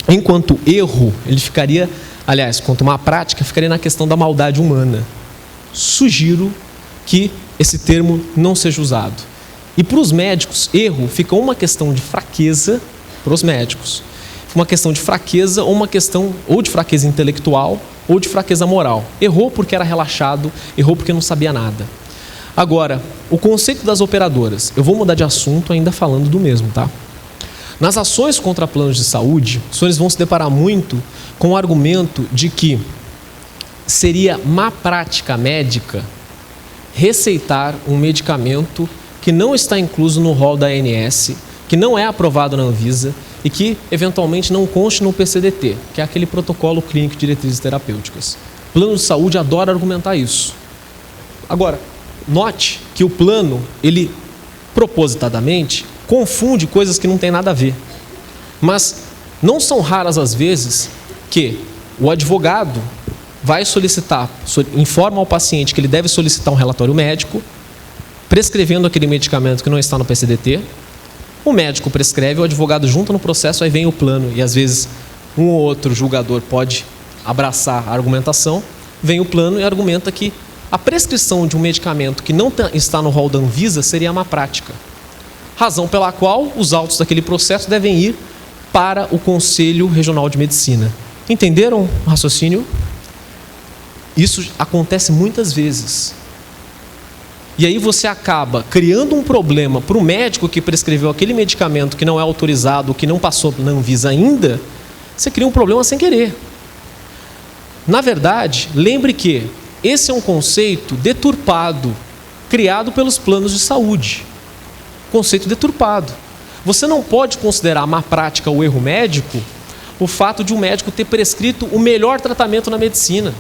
enquanto erro, ele ficaria, aliás, quanto má prática, ficaria na questão da maldade humana. Sugiro que esse termo não seja usado. E para os médicos, erro fica uma questão de fraqueza para os médicos. Uma questão de fraqueza ou uma questão ou de fraqueza intelectual ou de fraqueza moral. Errou porque era relaxado, errou porque não sabia nada. Agora, o conceito das operadoras. Eu vou mudar de assunto ainda falando do mesmo, tá? Nas ações contra planos de saúde, os senhores vão se deparar muito com o argumento de que seria má prática médica receitar um medicamento que não está incluso no rol da ANS, que não é aprovado na Anvisa e que, eventualmente, não conste no PCDT, que é aquele protocolo clínico de diretrizes terapêuticas. O plano de saúde adora argumentar isso. Agora, note que o plano, ele, propositadamente, confunde coisas que não tem nada a ver. Mas não são raras as vezes que o advogado vai solicitar, informa ao paciente que ele deve solicitar um relatório médico, prescrevendo aquele medicamento que não está no PCDT. O médico prescreve, o advogado junta no processo, aí vem o plano, e às vezes um ou outro julgador pode abraçar a argumentação, vem o plano e argumenta que a prescrição de um medicamento que não está no rol da Anvisa seria má prática. Razão pela qual os autos daquele processo devem ir para o Conselho Regional de Medicina. Entenderam o raciocínio? Isso acontece muitas vezes. E aí você acaba criando um problema para o médico que prescreveu aquele medicamento que não é autorizado, que não passou na Anvisa ainda, você cria um problema sem querer. Na verdade, lembre que esse é um conceito deturpado, criado pelos planos de saúde. Conceito deturpado. Você não pode considerar má prática ou erro médico o fato de um médico ter prescrito o melhor tratamento na medicina.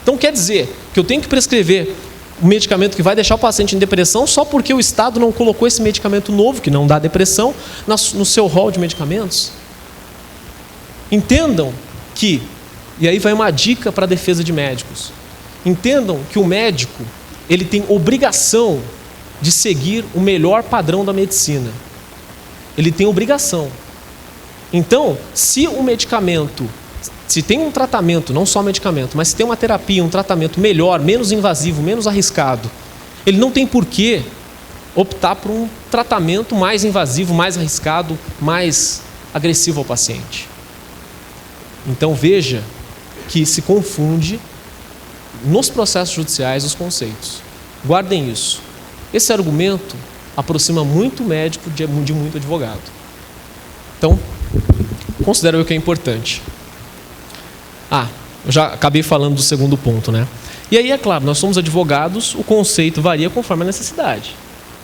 Então quer dizer que eu tenho que prescrever um medicamento que vai deixar o paciente em depressão só porque o Estado não colocou esse medicamento novo, que não dá depressão, no seu rol de medicamentos? Entendam que, e aí vai uma dica para a defesa de médicos, entendam que o médico, ele tem obrigação de seguir o melhor padrão da medicina. Ele tem obrigação. Então, se o medicamento, se tem um tratamento, não só medicamento, mas se tem uma terapia, um tratamento melhor, menos invasivo, menos arriscado, ele não tem por que optar por um tratamento mais invasivo, mais arriscado, mais agressivo ao paciente. Então veja que se confunde nos processos judiciais os conceitos. Guardem isso. Esse argumento aproxima muito o médico de muito advogado. Então, considero eu que é importante. Eu já acabei falando do segundo ponto, né? E aí, é claro, nós somos advogados, o conceito varia conforme a necessidade.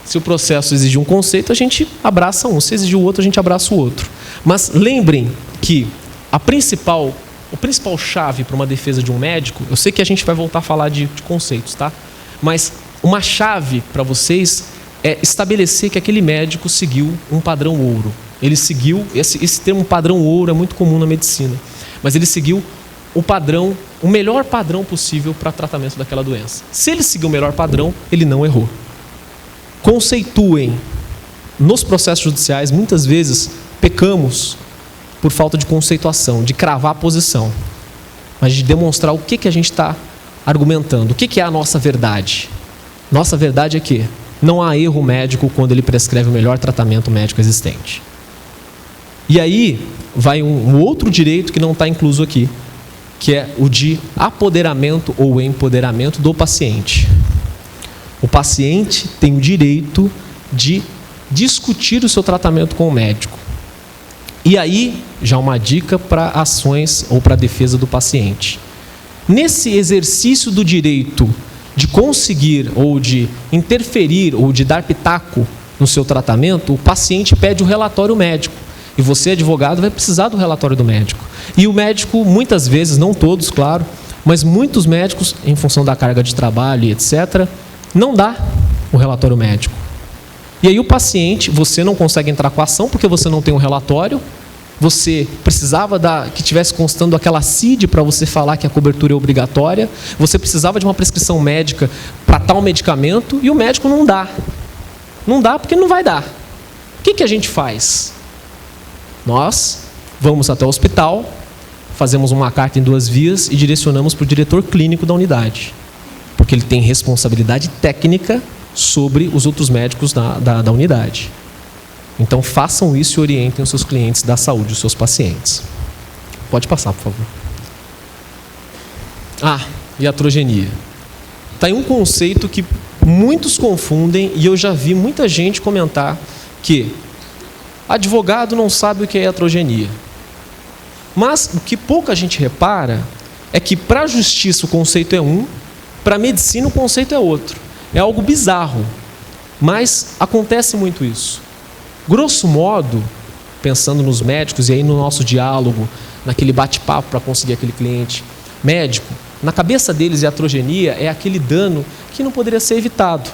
Se o processo exigir um conceito, a gente abraça um. Se exigir o outro, a gente abraça o outro. Mas lembrem que o principal chave para uma defesa de um médico, eu sei que a gente vai voltar a falar de conceitos, tá? Mas uma chave para vocês é estabelecer que aquele médico seguiu um padrão ouro. Ele seguiu, esse termo padrão ouro é muito comum na medicina, mas ele seguiu o melhor padrão possível para tratamento daquela doença. Se ele seguiu o melhor padrão, ele não errou. Conceituem. Nos processos judiciais, muitas vezes, pecamos por falta de conceituação, de cravar a posição, mas de demonstrar o que a gente está argumentando. O que é a nossa verdade? Nossa verdade é que não há erro médico quando ele prescreve o melhor tratamento médico existente. E aí vai um outro direito que não está incluso aqui, que é o de apoderamento ou empoderamento do paciente. O paciente tem o direito de discutir o seu tratamento com o médico. E aí, já uma dica para ações ou para a defesa do paciente. Nesse exercício do direito de conseguir ou de interferir ou de dar pitaco no seu tratamento, o paciente pede o relatório médico. E você, advogado, vai precisar do relatório do médico. E o médico, muitas vezes, não todos, claro, mas muitos médicos, em função da carga de trabalho e etc., não dá o relatório médico. E aí o paciente, você não consegue entrar com a ação porque você não tem um relatório, você precisava que tivesse constando aquela CID para você falar que a cobertura é obrigatória, você precisava de uma prescrição médica para tal medicamento e o médico não dá. Não dá porque não vai dar. O que a gente faz? Nós vamos até o hospital, fazemos uma carta em 2 vias e direcionamos para o diretor clínico da unidade, porque ele tem responsabilidade técnica sobre os outros médicos da unidade. Então façam isso e orientem os seus clientes da saúde, os seus pacientes. Pode passar, por favor. Iatrogenia. Está aí um conceito que muitos confundem e eu já vi muita gente comentar que advogado não sabe o que é iatrogenia. Mas o que pouca gente repara é que para a justiça o conceito é um, para a medicina o conceito é outro. É algo bizarro, mas acontece muito isso. Grosso modo, pensando nos médicos e aí no nosso diálogo, naquele bate-papo para conseguir aquele cliente médico, na cabeça deles iatrogenia é aquele dano que não poderia ser evitado.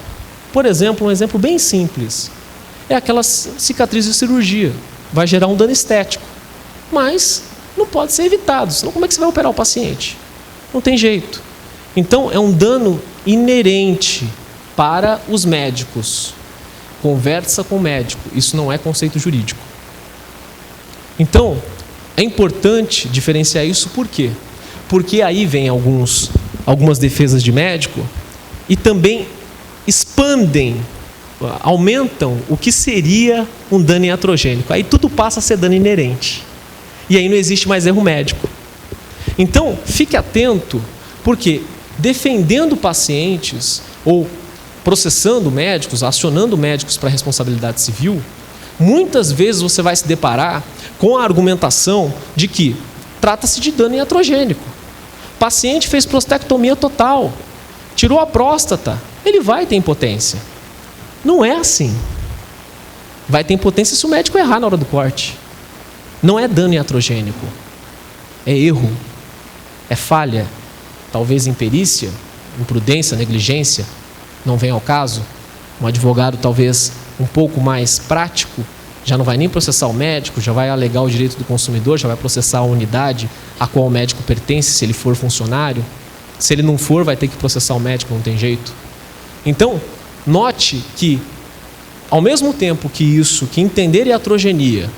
Por exemplo, um exemplo bem simples, é aquela cicatriz de cirurgia, vai gerar um dano estético, mas não pode ser evitado, senão como é que você vai operar o paciente? Não tem jeito. Então é um dano inerente para os médicos. Conversa com o médico, isso não é conceito jurídico. Então, é importante diferenciar isso, por quê? Porque aí vem algumas defesas de médico e também expandem, aumentam o que seria um dano iatrogênico. Aí tudo passa a ser dano inerente. E aí não existe mais erro médico. Então, fique atento, porque defendendo pacientes ou processando médicos, acionando médicos para responsabilidade civil, muitas vezes você vai se deparar com a argumentação de que trata-se de dano iatrogênico. O paciente fez prostectomia total, tirou a próstata, ele vai ter impotência. Não é assim. Vai ter impotência se o médico errar na hora do corte. Não é dano iatrogênico, é erro, é falha, talvez imperícia, imprudência, negligência, não vem ao caso. Um advogado talvez um pouco mais prático já não vai nem processar o médico, já vai alegar o direito do consumidor, já vai processar a unidade a qual o médico pertence, se ele for funcionário. Se ele não for, vai ter que processar o médico, não tem jeito. Então, note que, ao mesmo tempo que entender iatrogenia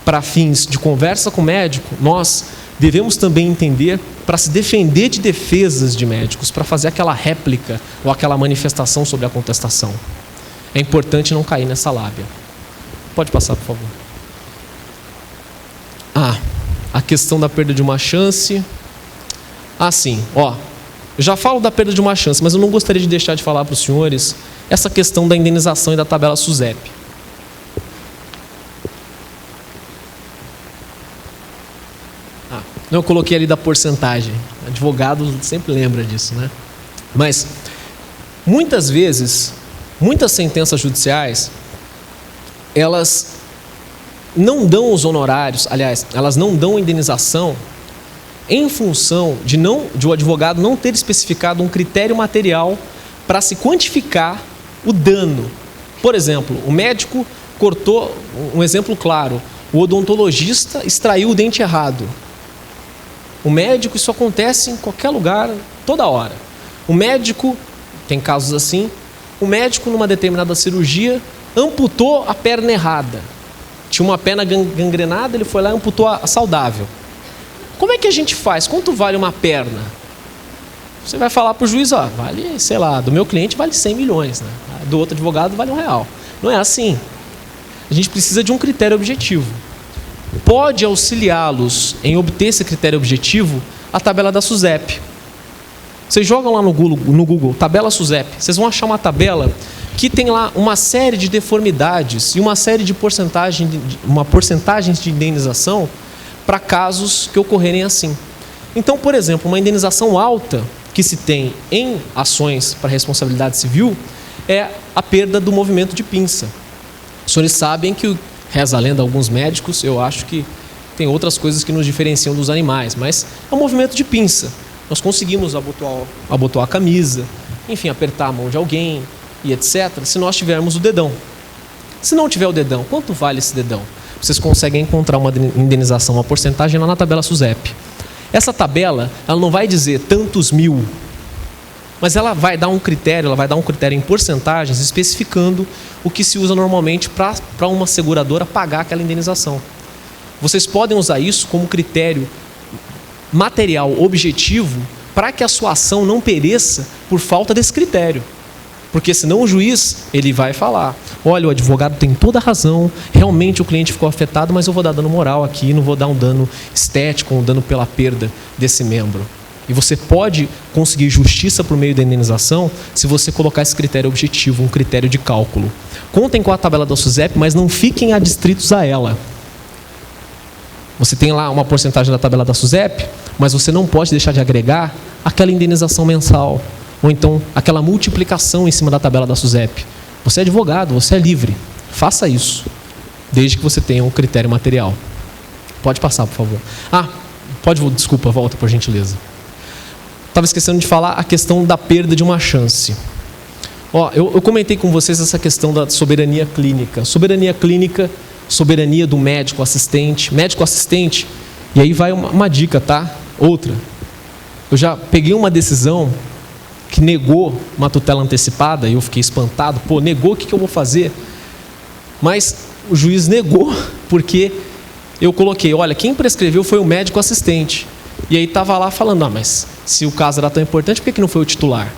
para fins de conversa com o médico, nós devemos também entender para se defender de defesas de médicos, para fazer aquela réplica ou aquela manifestação sobre a contestação. É importante não cair nessa lábia. Pode passar, por favor. A questão da perda de uma chance. Assim, ó, eu já falo da perda de uma chance, mas eu não gostaria de deixar de falar para os senhores essa questão da indenização e da tabela SUSEP. Eu coloquei ali da porcentagem. Advogado sempre lembra disso, né? Mas, muitas vezes, muitas sentenças judiciais, elas não dão os honorários, aliás, elas não dão indenização em função de o advogado não ter especificado um critério material para se quantificar o dano. Por exemplo, o médico cortou, um exemplo claro, o odontologista extraiu o dente errado. O médico, isso acontece em qualquer lugar, toda hora. O médico, tem casos assim, o médico numa determinada cirurgia amputou a perna errada. Tinha uma perna gangrenada, ele foi lá e amputou a saudável. Como é que a gente faz? Quanto vale uma perna? Você vai falar para o juiz, ó, vale, sei lá, do meu cliente vale 100 milhões, né? Do outro advogado vale R$1. Não é assim. A gente precisa de um critério objetivo. Pode auxiliá-los em obter esse critério objetivo a tabela da SUSEP. Vocês jogam lá no Google, tabela SUSEP, vocês vão achar uma tabela que tem lá uma série de deformidades e uma série de porcentagens de indenização para casos que ocorrerem assim. Então, por exemplo, uma indenização alta que se tem em ações para responsabilidade civil é a perda do movimento de pinça. Os senhores sabem que, reza a lenda alguns médicos, eu acho que tem outras coisas que nos diferenciam dos animais, mas é um movimento de pinça. Nós conseguimos abotoar a camisa, enfim, apertar a mão de alguém e etc., se nós tivermos o dedão. Se não tiver o dedão, quanto vale esse dedão? Vocês conseguem encontrar uma indenização, uma porcentagem lá na tabela SUSEP. Essa tabela, ela não vai dizer tantos mil, mas ela vai dar um critério, em porcentagens, especificando o que se usa normalmente para uma seguradora pagar aquela indenização. Vocês podem usar isso como critério material objetivo para que a sua ação não pereça por falta desse critério. Porque senão o juiz, ele vai falar, olha, o advogado tem toda a razão, realmente o cliente ficou afetado, mas eu vou dar dano moral aqui, não vou dar um dano estético, um dano pela perda desse membro. E você pode conseguir justiça por meio da indenização se você colocar esse critério objetivo, um critério de cálculo. Contem com a tabela da SUSEP, mas não fiquem adstritos a ela. Você tem lá uma porcentagem da tabela da SUSEP, mas você não pode deixar de agregar aquela indenização mensal, ou então aquela multiplicação em cima da tabela da SUSEP. Você é advogado, você é livre. Faça isso, desde que você tenha um critério material. Pode passar, por favor. Desculpa, volta, por gentileza. Estava esquecendo de falar a questão da perda de uma chance. Eu comentei com vocês essa questão da soberania clínica. Soberania clínica, soberania do médico assistente. Médico assistente, e aí vai uma dica, tá? Outra. Eu já peguei uma decisão que negou uma tutela antecipada e eu fiquei espantado. Negou, o que eu vou fazer? Mas o juiz negou porque eu coloquei, olha, quem prescreveu foi o médico assistente. E aí estava lá falando, mas se o caso era tão importante, por que não foi o titular?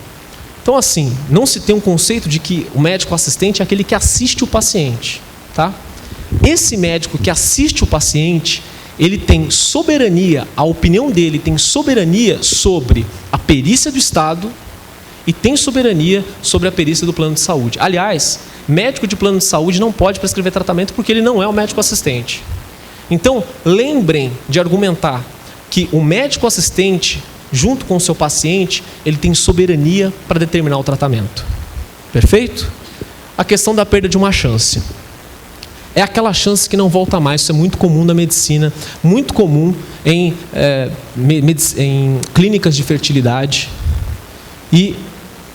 Então, assim, não se tem um conceito de que o médico assistente é aquele que assiste o paciente, tá? Esse médico que assiste o paciente, ele tem soberania, a opinião dele tem soberania sobre a perícia do Estado e tem soberania sobre a perícia do plano de saúde. Aliás, médico de plano de saúde não pode prescrever tratamento porque ele não é o médico assistente. Então, lembrem de argumentar que o médico assistente, junto com o seu paciente, ele tem soberania para determinar o tratamento. Perfeito? A questão da perda de uma chance. É aquela chance que não volta mais. Isso é muito comum na medicina, muito comum em clínicas de fertilidade e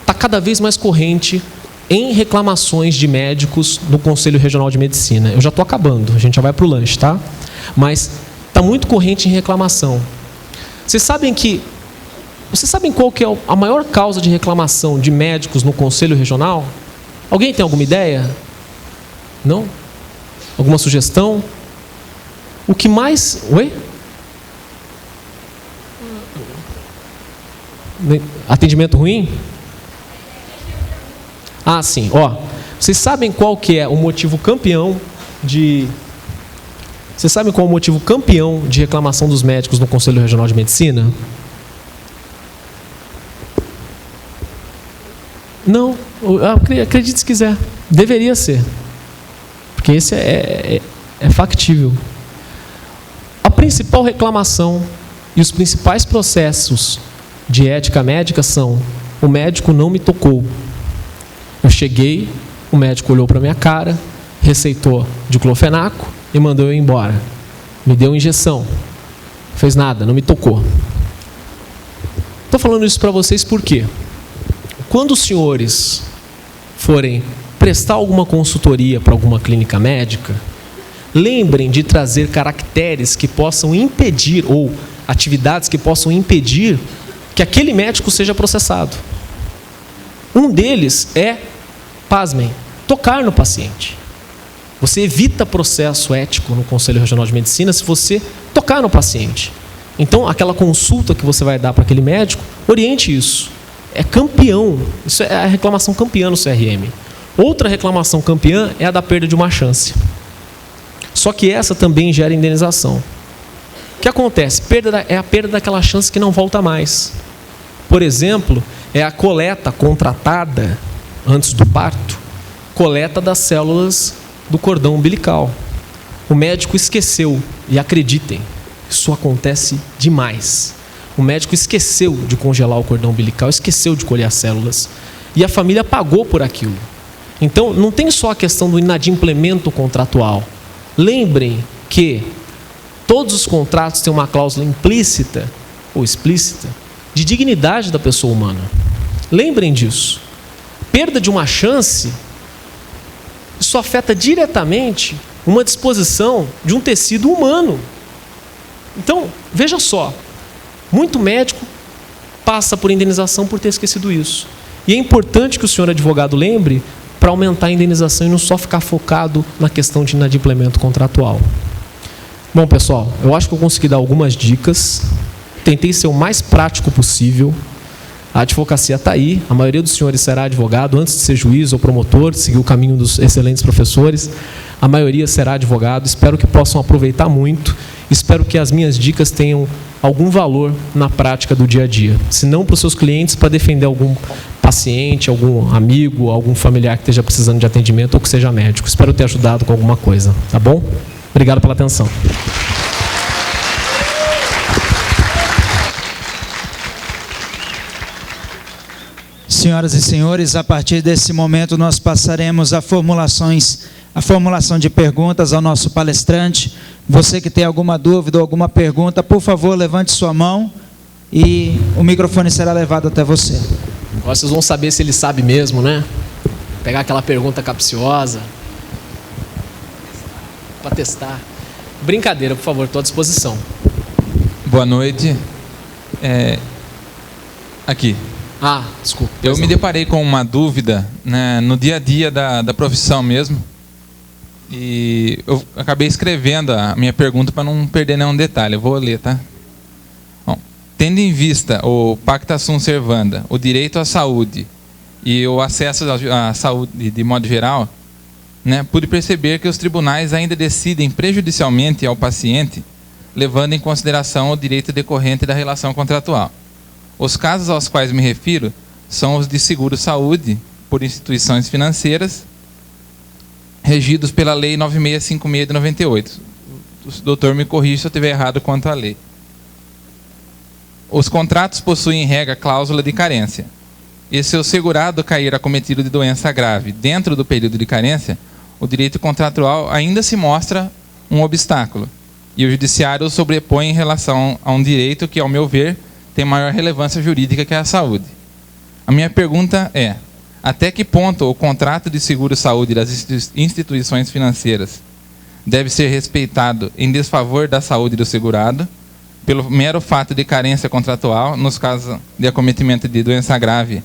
está cada vez mais corrente em reclamações de médicos no Conselho Regional de Medicina. Eu já estou acabando, a gente já vai para o lanche, tá? Mas está muito corrente em reclamação. Vocês sabem qual que é a maior causa de reclamação de médicos no Conselho Regional? Alguém tem alguma ideia? Não? Alguma sugestão? O que mais... Oi? Atendimento ruim? Sim. Vocês sabem qual que é o motivo campeão de... Vocês sabem qual é o motivo campeão de reclamação dos médicos no Conselho Regional de Medicina? Não, acredite se quiser. Deveria ser. Porque esse é factível. A principal reclamação e os principais processos de ética médica são: o médico não me tocou. Eu cheguei, o médico olhou para minha cara, receitou diclofenaco e mandou eu ir embora. Me deu injeção. Não fez nada, não me tocou. Estou falando isso para vocês por quê? Quando os senhores forem prestar alguma consultoria para alguma clínica médica, lembrem de trazer caracteres que possam impedir, ou atividades que possam impedir que aquele médico seja processado. Um deles é, pasmem, tocar no paciente. Você evita processo ético no Conselho Regional de Medicina se você tocar no paciente. Então, aquela consulta que você vai dar para aquele médico, oriente isso. É campeão. Isso é a reclamação campeã no CRM. Outra reclamação campeã é a da perda de uma chance. Só que essa também gera indenização. O que acontece? É a perda daquela chance que não volta mais. Por exemplo, é a coleta contratada antes do parto, coleta das células do cordão umbilical. O médico esqueceu, e acreditem, isso acontece demais. O médico esqueceu de congelar o cordão umbilical, esqueceu de colher as células, e a família pagou por aquilo. Então, não tem só a questão do inadimplemento contratual. Lembrem que todos os contratos têm uma cláusula implícita ou explícita de dignidade da pessoa humana. Lembrem disso. Perda de uma chance, isso afeta diretamente uma disposição de um tecido humano. Então, veja só, muito médico passa por indenização por ter esquecido isso. E é importante que o senhor advogado lembre para aumentar a indenização e não só ficar focado na questão de inadimplemento contratual. Bom, pessoal, eu acho que eu consegui dar algumas dicas. Tentei ser o mais prático possível. A advocacia está aí. A maioria dos senhores será advogado antes de ser juiz ou promotor, seguir o caminho dos excelentes professores. A maioria será advogado. Espero que possam aproveitar muito. Espero que as minhas dicas tenham algum valor na prática do dia a dia. Se não para os seus clientes, para defender algum paciente, algum amigo, algum familiar que esteja precisando de atendimento ou que seja médico. Espero ter ajudado com alguma coisa. Tá bom? Obrigado pela atenção. Senhoras e senhores, a partir desse momento nós passaremos a formulação de perguntas ao nosso palestrante. Você que tem alguma dúvida ou alguma pergunta, por favor, levante sua mão e o microfone será levado até você. Agora vocês vão saber se ele sabe mesmo, né? Pegar aquela pergunta capciosa para testar. Brincadeira, por favor, estou à disposição. Boa noite. Aqui. Desculpa. Eu me deparei com uma dúvida, né, no dia a dia da profissão mesmo. E eu acabei escrevendo a minha pergunta para não perder nenhum detalhe. Eu vou ler, tá? Bom, tendo em vista o Pacta Sunt Servanda, o direito à saúde e o acesso à saúde de modo geral, né, pude perceber que os tribunais ainda decidem prejudicialmente ao paciente, levando em consideração o direito decorrente da relação contratual. Os casos aos quais me refiro são os de seguro-saúde por instituições financeiras, regidos pela Lei 9656 de 98. O doutor me corrige se eu estiver errado quanto à lei. Os contratos possuem, em regra, cláusula de carência. E se o segurado cair acometido de doença grave dentro do período de carência, o direito contratual ainda se mostra um obstáculo. E o judiciário o sobrepõe em relação a um direito que, ao meu ver, tem maior relevância jurídica que a saúde. A minha pergunta é: até que ponto o contrato de seguro-saúde das instituições financeiras deve ser respeitado em desfavor da saúde do segurado, pelo mero fato de carência contratual, nos casos de acometimento de doença grave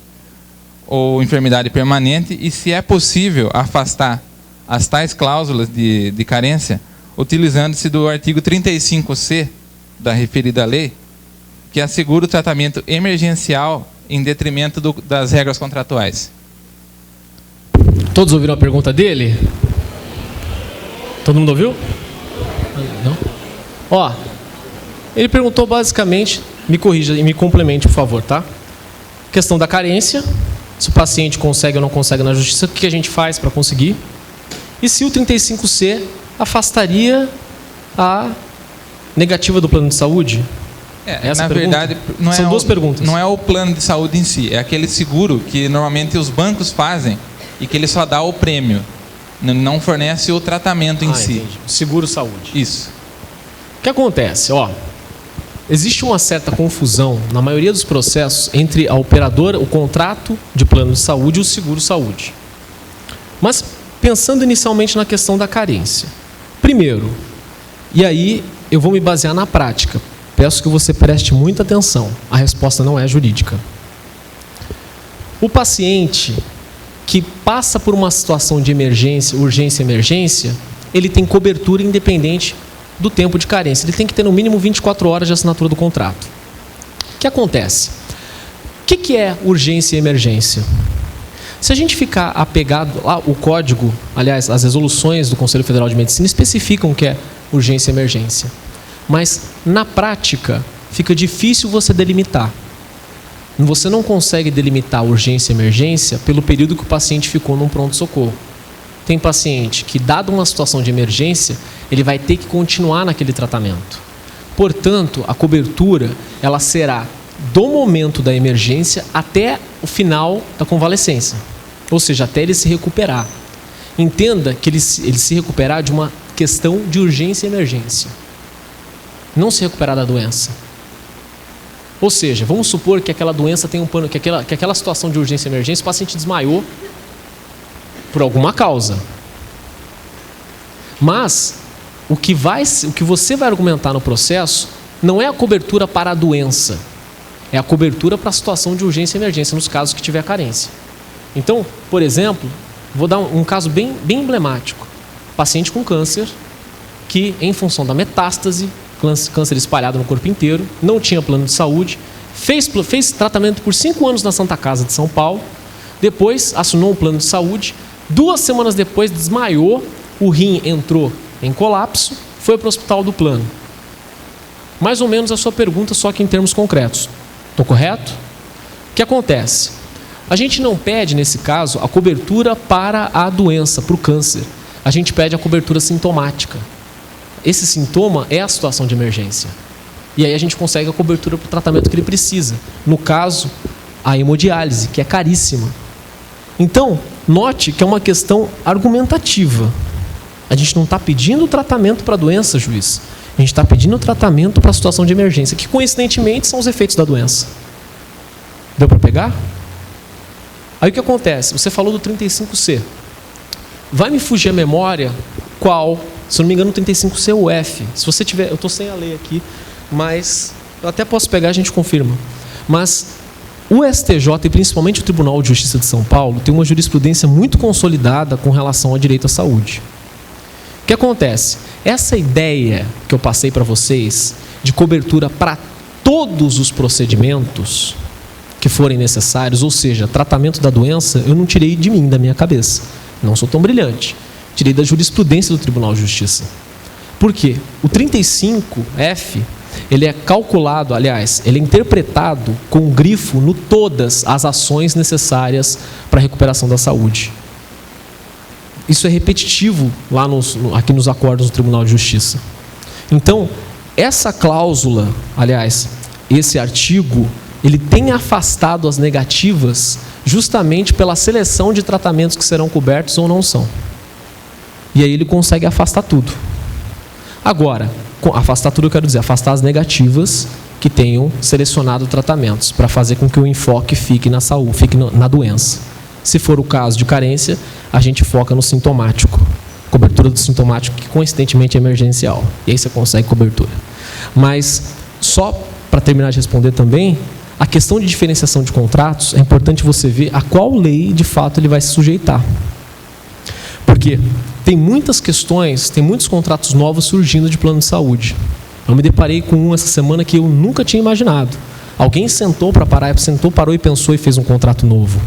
ou enfermidade permanente, e se é possível afastar as tais cláusulas de carência, utilizando-se do artigo 35C da referida lei, que assegura o tratamento emergencial em detrimento das regras contratuais. Todos ouviram a pergunta dele? Todo mundo ouviu? Não? Ele perguntou basicamente, me corrija e me complemente, por favor, tá? Questão da carência, Se o paciente consegue ou não consegue na justiça, o que a gente faz para conseguir? E se o 35C afastaria a negativa do plano de saúde? Na verdade, são duas perguntas. Não é o plano de saúde em si, é aquele seguro que normalmente os bancos fazem e que ele só dá o prêmio, não fornece o tratamento em si. Entendi. Seguro saúde. Isso. O que acontece? Existe uma certa confusão na maioria dos processos entre a operadora, o contrato de plano de saúde e o seguro saúde. Mas pensando inicialmente na questão da carência. Primeiro, e aí eu vou me basear na prática. Peço que você preste muita atenção. A resposta não é jurídica. O paciente que passa por uma situação de emergência, urgência e emergência, ele tem cobertura independente do tempo de carência. Ele tem que ter no mínimo 24 horas de assinatura do contrato. O que acontece? O que é urgência e emergência? Se a gente ficar apegado lá, o código, aliás, as resoluções do Conselho Federal de Medicina especificam o que é urgência e emergência. Mas, na prática, fica difícil você delimitar. Você não consegue delimitar urgência e emergência pelo período que o paciente ficou num pronto-socorro. Tem paciente que, dada uma situação de emergência, ele vai ter que continuar naquele tratamento. Portanto, a cobertura ela será do momento da emergência até o final da convalescência. Ou seja, até ele se recuperar. Entenda que ele se recuperar de uma questão de urgência e emergência. Não se recuperar da doença. Ou seja, vamos supor que aquela doença tem que aquela situação de urgência e emergência, o paciente desmaiou por alguma causa. Mas o que você vai argumentar no processo não é a cobertura para a doença, é a cobertura para a situação de urgência e emergência, nos casos que tiver carência. Então, por exemplo, vou dar um caso bem emblemático. Paciente com câncer que, em função da metástase, câncer espalhado no corpo inteiro, não tinha plano de saúde, fez tratamento por 5 anos na Santa Casa de São Paulo, depois assinou um plano de saúde, 2 semanas depois desmaiou, o rim entrou em colapso, foi para o hospital do plano. Mais ou menos a sua pergunta, só que em termos concretos. Estou correto? O que acontece? A gente não pede, nesse caso, a cobertura para a doença, para o câncer. A gente pede a cobertura sintomática. Esse sintoma é a situação de emergência. E aí a gente consegue a cobertura para o tratamento que ele precisa. No caso, a hemodiálise, que é caríssima. Então, note que é uma questão argumentativa. A gente não está pedindo tratamento para a doença, juiz. A gente está pedindo tratamento para a situação de emergência, que coincidentemente são os efeitos da doença. Deu para pegar? Aí o que acontece? Você falou do 35C. Vai me fugir a memória qual... Se não me engano, o 35C é o F. Se você tiver... Eu estou sem a lei aqui, mas... Eu até posso pegar, a gente confirma. Mas o STJ, e principalmente o Tribunal de Justiça de São Paulo, tem uma jurisprudência muito consolidada com relação ao direito à saúde. O que acontece? Essa ideia que eu passei para vocês, de cobertura para todos os procedimentos que forem necessários, ou seja, tratamento da doença, eu não tirei de mim, da minha cabeça. Não sou tão brilhante. Tirei da jurisprudência do Tribunal de Justiça. Por quê? O 35F, ele é calculado, aliás, ele é interpretado com um grifo no todas as ações necessárias para a recuperação da saúde. Isso é repetitivo lá aqui nos acordos do Tribunal de Justiça. Então, essa cláusula, aliás, esse artigo, ele tem afastado as negativas justamente pela seleção de tratamentos que serão cobertos ou não são. E aí ele consegue afastar tudo. Agora, afastar tudo eu quero dizer, afastar as negativas que tenham selecionado tratamentos, para fazer com que o enfoque fique na saúde, fique na doença. Se for o caso de carência, a gente foca no sintomático. Cobertura do sintomático, que coincidentemente é emergencial. E aí você consegue cobertura. Mas, só para terminar de responder também, a questão de diferenciação de contratos, é importante você ver a qual lei, de fato, ele vai se sujeitar. Porque tem muitas questões, tem muitos contratos novos surgindo de plano de saúde. Eu me deparei com um essa semana que eu nunca tinha imaginado. Alguém parou e pensou e fez um contrato novo.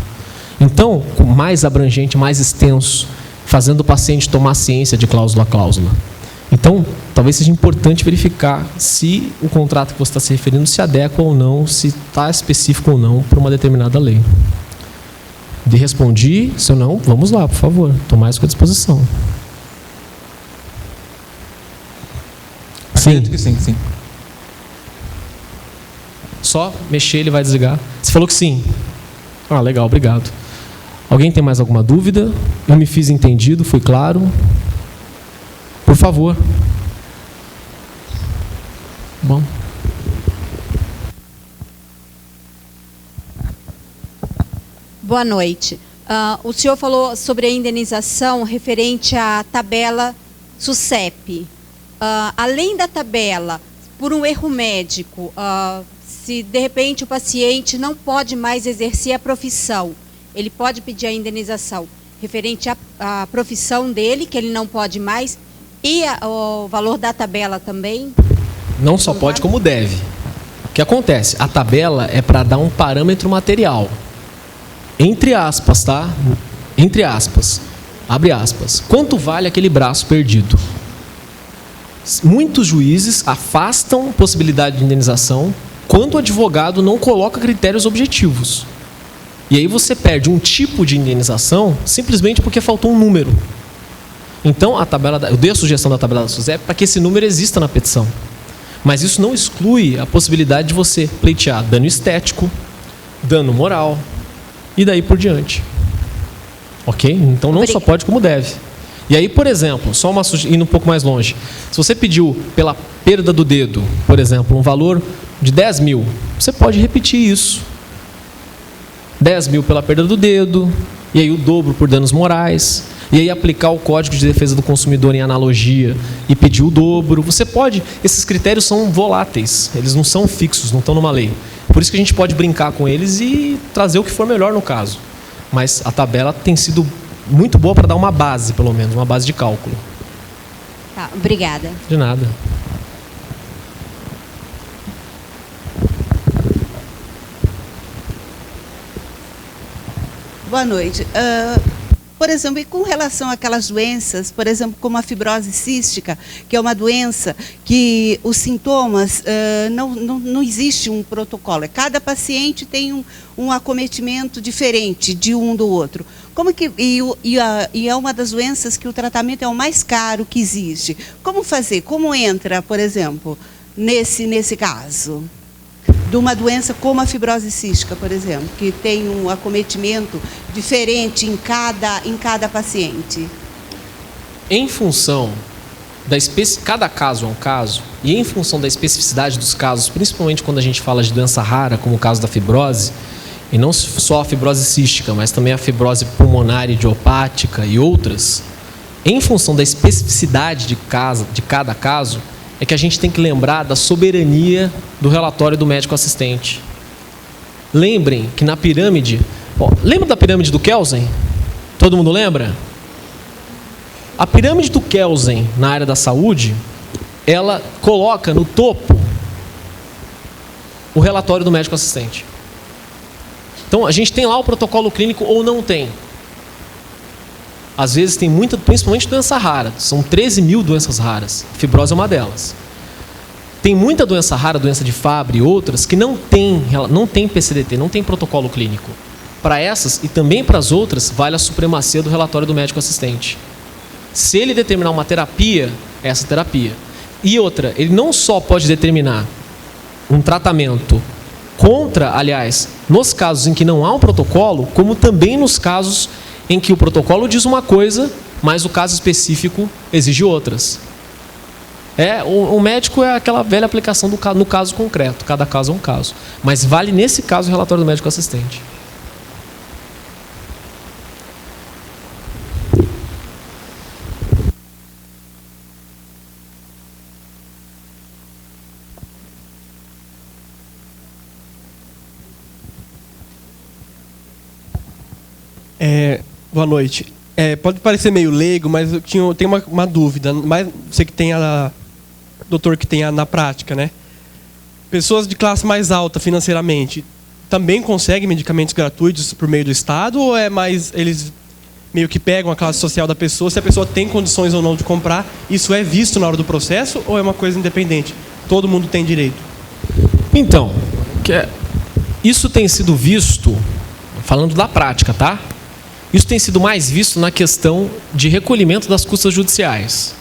Então, mais abrangente, mais extenso, fazendo o paciente tomar ciência de cláusula a cláusula. Então, talvez seja importante verificar se o contrato que você está se referindo se adequa ou não, se está específico ou não para uma determinada lei. Respondi, se eu não, vamos lá, por favor. Estou mais com a disposição. Acredito que sim, sim. Só mexer, ele vai desligar. Você falou que sim. Ah, legal, obrigado. Alguém tem mais alguma dúvida? Eu me fiz entendido, fui claro? Por favor. Bom. Boa noite. O senhor falou sobre a indenização referente à tabela SUSEP. Além da tabela, por um erro médico, se de repente o paciente não pode mais exercer a profissão, ele pode pedir a indenização referente à profissão dele, que ele não pode mais, e o valor da tabela também? Não só pode, como deve. O que acontece? A tabela é para dar um parâmetro material. Entre aspas, tá? Entre aspas. Abre aspas. Quanto vale aquele braço perdido? Muitos juízes afastam possibilidade de indenização quando o advogado não coloca critérios objetivos. E aí você perde um tipo de indenização simplesmente porque faltou um número. Então, eu dei a sugestão da tabela da SUSEP para que esse número exista na petição. Mas isso não exclui a possibilidade de você pleitear dano estético, dano moral e daí por diante. Ok? Então não só pode como deve. E aí, por exemplo, só indo um pouco mais longe, se você pediu pela perda do dedo, por exemplo, um valor de 10 mil, você pode repetir isso. 10 mil pela perda do dedo, e aí o dobro por danos morais, e aí aplicar o Código de Defesa do Consumidor em analogia e pedir o dobro. Você pode, esses critérios são voláteis, eles não são fixos, não estão numa lei. Por isso que a gente pode brincar com eles e trazer o que for melhor no caso. Mas a tabela tem sido muito boa para dar uma base, pelo menos, uma base de cálculo. Tá, obrigada. De nada. Boa noite. Por exemplo, e com relação àquelas doenças, por exemplo, como a fibrose cística, que é uma doença que os sintomas, não existe um protocolo. Cada paciente tem um acometimento diferente de um do outro. Como que, e é uma das doenças que o tratamento é o mais caro que existe. Como fazer? Como entra, por exemplo, nesse caso? De uma doença como a fibrose cística, por exemplo, que tem um acometimento diferente em cada paciente. Em função cada caso é um caso, e em função da especificidade dos casos, principalmente quando a gente fala de doença rara, como o caso da fibrose, e não só a fibrose cística, mas também a fibrose pulmonar idiopática e outras, em função da especificidade de cada caso, é que a gente tem que lembrar da soberania do relatório do médico assistente. Lembrem que na pirâmide... lembra da pirâmide do Kelsen? Todo mundo lembra? A pirâmide do Kelsen na área da saúde, ela coloca no topo o relatório do médico assistente. Então, a gente tem lá o protocolo clínico ou não tem. Às vezes tem muita, principalmente doença rara. São 13 mil doenças raras. A fibrose é uma delas. Tem muita doença rara, doença de Fabry e outras, que não tem PCDT, não tem protocolo clínico. Para essas e também para as outras, vale a supremacia do relatório do médico assistente. Se ele determinar uma terapia, é essa terapia. E outra, ele não só pode determinar um tratamento contra, aliás, nos casos em que não há um protocolo, como também nos casos em que o protocolo diz uma coisa, mas o caso específico exige outras. O médico é aquela velha aplicação no caso concreto, cada caso é um caso. Mas vale nesse caso o relatório do médico assistente. Boa noite. Pode parecer meio leigo, mas eu tenho uma dúvida. Mas você que tem doutor que tem na prática, né? Pessoas de classe mais alta financeiramente também conseguem medicamentos gratuitos por meio do Estado, ou é mais eles meio que pegam a classe social da pessoa, se a pessoa tem condições ou não de comprar, isso é visto na hora do processo ou é uma coisa independente? Todo mundo tem direito? Então, isso tem sido visto, falando da prática, tá? Isso tem sido mais visto na questão de recolhimento das custas judiciais.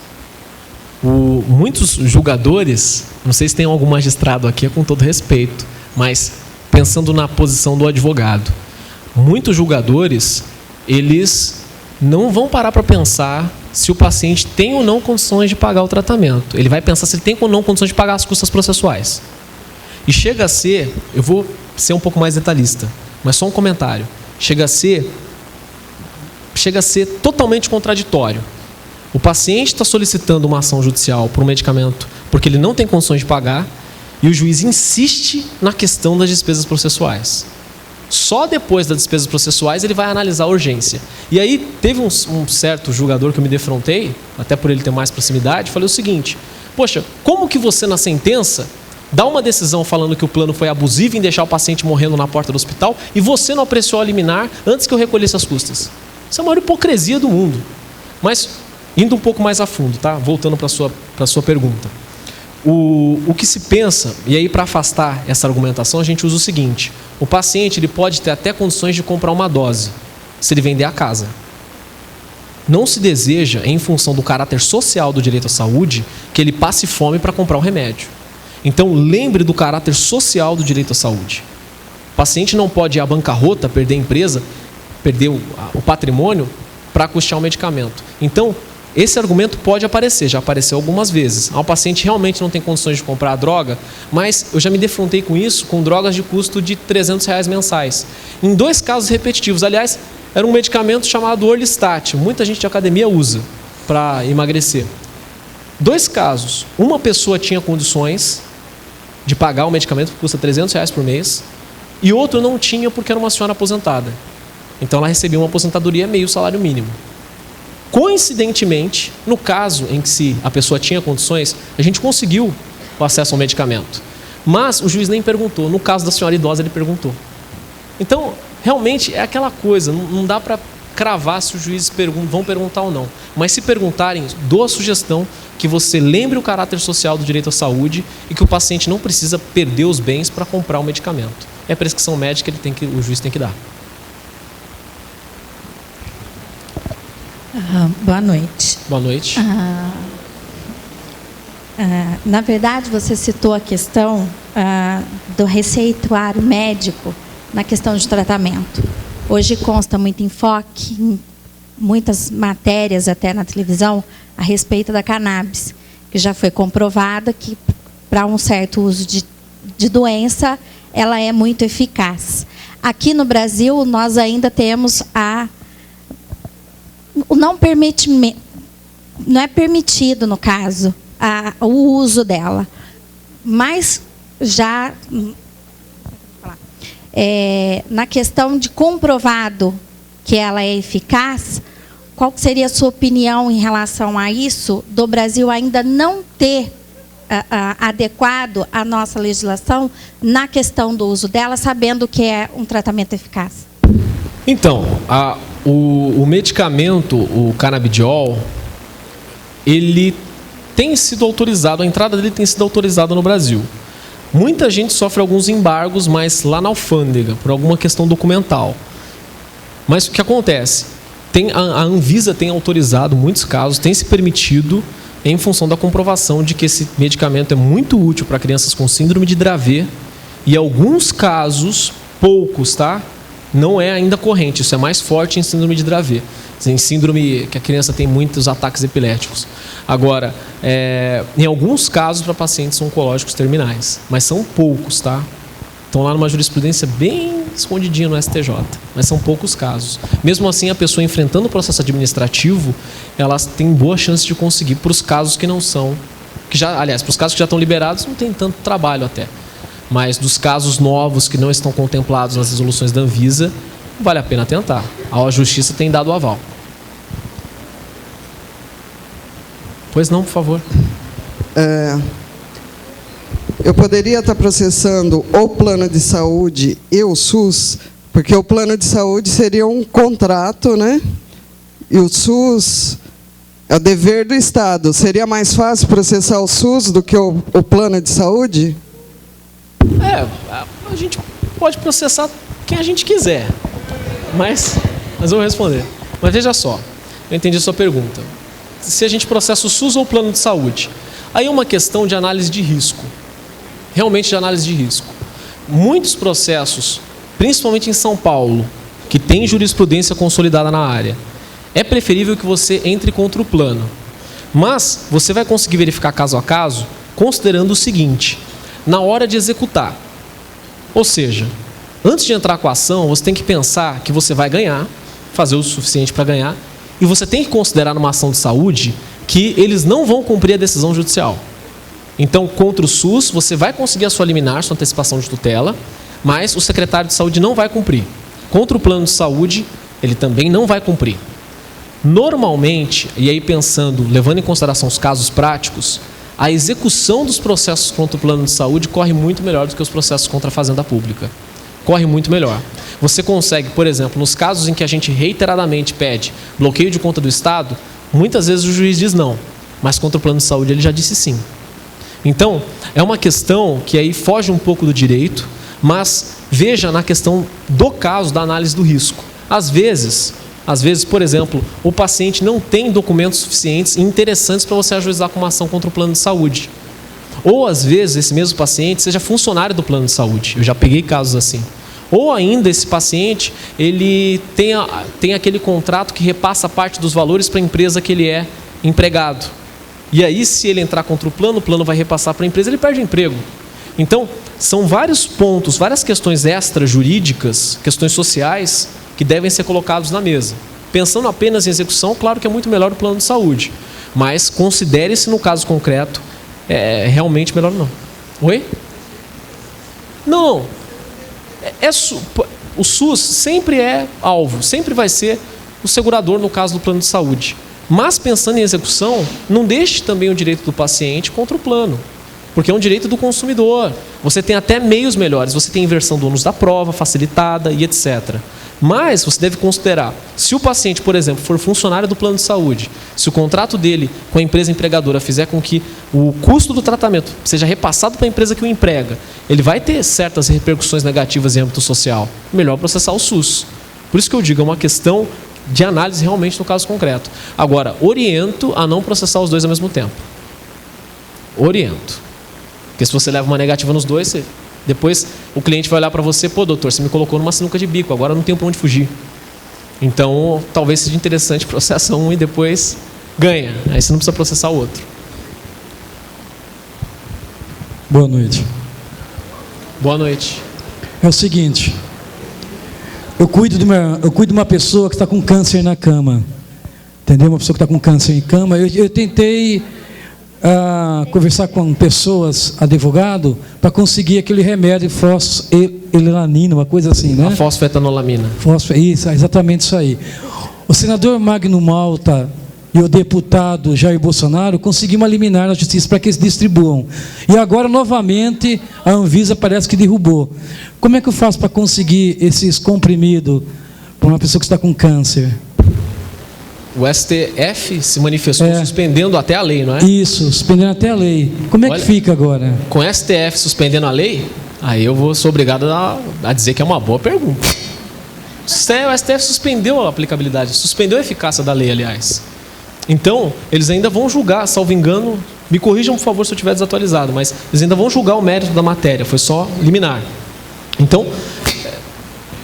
Muitos julgadores, não sei se tem algum magistrado aqui, com todo respeito, mas pensando na posição do advogado, muitos julgadores, eles não vão parar para pensar se o paciente tem ou não condições de pagar o tratamento. Ele vai pensar se ele tem ou não condições de pagar as custas processuais. E chega a ser, eu vou ser um pouco mais detalhista, mas só um comentário, chega a ser totalmente contraditório. O paciente está solicitando uma ação judicial por um medicamento porque ele não tem condições de pagar e o juiz insiste na questão das despesas processuais. Só depois das despesas processuais ele vai analisar a urgência. E aí teve um certo julgador que eu me defrontei, até por ele ter mais proximidade, falei o seguinte: poxa, como que você na sentença dá uma decisão falando que o plano foi abusivo em deixar o paciente morrendo na porta do hospital e você não apreciou a liminar antes que eu recolhesse as custas? Isso é a maior hipocrisia do mundo. Mas, indo um pouco mais a fundo, tá? Voltando para a sua pergunta. O que se pensa, e aí para afastar essa argumentação, a gente usa o seguinte: o paciente ele pode ter até condições de comprar uma dose, se ele vender a casa. Não se deseja, em função do caráter social do direito à saúde, que ele passe fome para comprar o remédio. Então, lembre do caráter social do direito à saúde. O paciente não pode ir à bancarrota, perder a empresa, perder o patrimônio para custear o medicamento. Então, esse argumento pode aparecer, já apareceu algumas vezes. O paciente realmente não tem condições de comprar a droga, mas eu já me defrontei com isso, com drogas de custo de R$300 mensais. Em 2 casos repetitivos. Aliás, era um medicamento chamado Orlistat. Muita gente de academia usa para emagrecer. 2 casos. Uma pessoa tinha condições de pagar o medicamento que custa R$300 por mês, e outro não tinha porque era uma senhora aposentada. Então ela recebia uma aposentadoria meio salário mínimo. Coincidentemente, no caso em que a pessoa tinha condições, a gente conseguiu o acesso ao medicamento. Mas o juiz nem perguntou. No caso da senhora idosa, ele perguntou. Então, realmente é aquela coisa, não dá para cravar se os juízes vão perguntar ou não. Mas se perguntarem, dou a sugestão que você lembre o caráter social do direito à saúde e que o paciente não precisa perder os bens para comprar o medicamento. É a prescrição médica que o juiz tem que dar. Boa noite. Boa noite. Na verdade, você citou a questão do receituário médico na questão de tratamento. Hoje consta muito enfoque, em muitas matérias até na televisão, a respeito da cannabis, que já foi comprovada que para um certo uso de doença, ela é muito eficaz. Aqui no Brasil, nós ainda temos não é permitido, no caso, o uso dela. Mas já na questão de comprovado que ela é eficaz, qual seria a sua opinião em relação a isso, do Brasil ainda não ter adequado a nossa legislação na questão do uso dela, sabendo que é um tratamento eficaz? Então, o medicamento, o canabidiol, ele tem sido autorizado, a entrada dele tem sido autorizada no Brasil. Muita gente sofre alguns embargos, mas lá na alfândega, por alguma questão documental. Mas o que acontece? A Anvisa tem autorizado, muitos casos, tem se permitido, em função da comprovação de que esse medicamento é muito útil para crianças com síndrome de Dravet, e em alguns casos, poucos, tá? Não é ainda corrente, isso é mais forte em síndrome de Dravet, em síndrome que a criança tem muitos ataques epiléticos. Agora, em alguns casos para pacientes oncológicos terminais, mas são poucos, tá? Estão lá numa jurisprudência bem escondidinha no STJ, mas são poucos casos. Mesmo assim, a pessoa enfrentando o processo administrativo, elas têm boa chance de conseguir para os casos que não são, para os casos que já estão liberados, não tem tanto trabalho até. Mas dos casos novos que não estão contemplados nas resoluções da Anvisa, vale a pena tentar. A Justiça tem dado o aval. Pois não, por favor. Eu poderia estar processando o plano de saúde e o SUS, porque o plano de saúde seria um contrato, né? E o SUS é o dever do Estado. Seria mais fácil processar o SUS do que o plano de saúde? A gente pode processar quem a gente quiser, mas mas eu vou responder. Mas veja só, eu entendi a sua pergunta. Se a gente processa o SUS ou o plano de saúde? Aí é uma questão de análise de risco. Realmente de análise de risco. Muitos processos, principalmente em São Paulo, que tem jurisprudência consolidada na área, é preferível que você entre contra o plano. Mas você vai conseguir verificar caso a caso, considerando o seguinte: na hora de executar. Ou seja, antes de entrar com a ação, você tem que pensar que você vai ganhar, fazer o suficiente para ganhar, e você tem que considerar numa ação de saúde que eles não vão cumprir a decisão judicial. Então, contra o SUS, você vai conseguir a sua liminar, sua antecipação de tutela, mas o secretário de saúde não vai cumprir. Contra o plano de saúde, ele também não vai cumprir. Normalmente, e aí pensando, levando em consideração os casos práticos, a execução dos processos contra o plano de saúde corre muito melhor do que os processos contra a Fazenda Pública. Corre muito melhor. Você consegue, por exemplo, nos casos em que a gente reiteradamente pede bloqueio de conta do Estado, muitas vezes o juiz diz não, mas contra o plano de saúde ele já disse sim. Então, é uma questão que aí foge um pouco do direito, mas veja na questão do caso da análise do risco. Às vezes, por exemplo, o paciente não tem documentos suficientes e interessantes para você ajuizar com uma ação contra o plano de saúde. Ou, às vezes, esse mesmo paciente seja funcionário do plano de saúde. Eu já peguei casos assim. Ou ainda esse paciente, ele tem aquele contrato que repassa parte dos valores para a empresa que ele é empregado. E aí, se ele entrar contra o plano vai repassar para a empresa, ele perde o emprego. Então, são vários pontos, várias questões extra-jurídicas, questões sociais, que devem ser colocados na mesa. Pensando apenas em execução, claro que é muito melhor o plano de saúde, mas considere-se no caso concreto, é realmente melhor não. Oi? Não. O SUS sempre é alvo, sempre vai ser o segurador no caso do plano de saúde. Mas pensando em execução, não deixe também o direito do paciente contra o plano, porque é um direito do consumidor. Você tem até meios melhores, você tem inversão do ônus da prova, facilitada e etc. Mas você deve considerar, se o paciente, por exemplo, for funcionário do plano de saúde, se o contrato dele com a empresa empregadora fizer com que o custo do tratamento seja repassado para a empresa que o emprega, ele vai ter certas repercussões negativas em âmbito social. Melhor processar o SUS. Por isso que eu digo, é uma questão de análise realmente no caso concreto. Agora, oriento a não processar os dois ao mesmo tempo. Oriento. Porque se você leva uma negativa nos dois, depois o cliente vai olhar para você: pô, doutor, você me colocou numa sinuca de bico, agora não tenho para onde fugir. Então, talvez seja interessante processar um e depois ganha. Aí você não precisa processar o outro. Boa noite. Boa noite. É o seguinte, eu cuido de uma pessoa que está com câncer na cama. Entendeu? Uma pessoa que está com câncer em cama. Eu tentei conversar com pessoas, advogado, para conseguir aquele remédio fosfetanilina, uma coisa assim, né? A fosfetanolamina. Isso, exatamente isso aí. O senador Magno Malta e o deputado Jair Bolsonaro conseguiram eliminar na justiça para que eles distribuam. E agora, novamente, a Anvisa parece que derrubou. Como é que eu faço para conseguir esses comprimidos para uma pessoa que está com câncer? O STF se manifestou suspendendo até a lei, não é? Isso, suspendendo até a lei. Como é que fica agora? Com o STF suspendendo a lei, aí eu sou obrigado a dizer que é uma boa pergunta. O STF suspendeu a aplicabilidade, suspendeu a eficácia da lei, aliás. Então, eles ainda vão julgar, salvo engano, me corrijam, por favor, se eu estiver desatualizado, mas eles ainda vão julgar o mérito da matéria, foi só liminar. Então,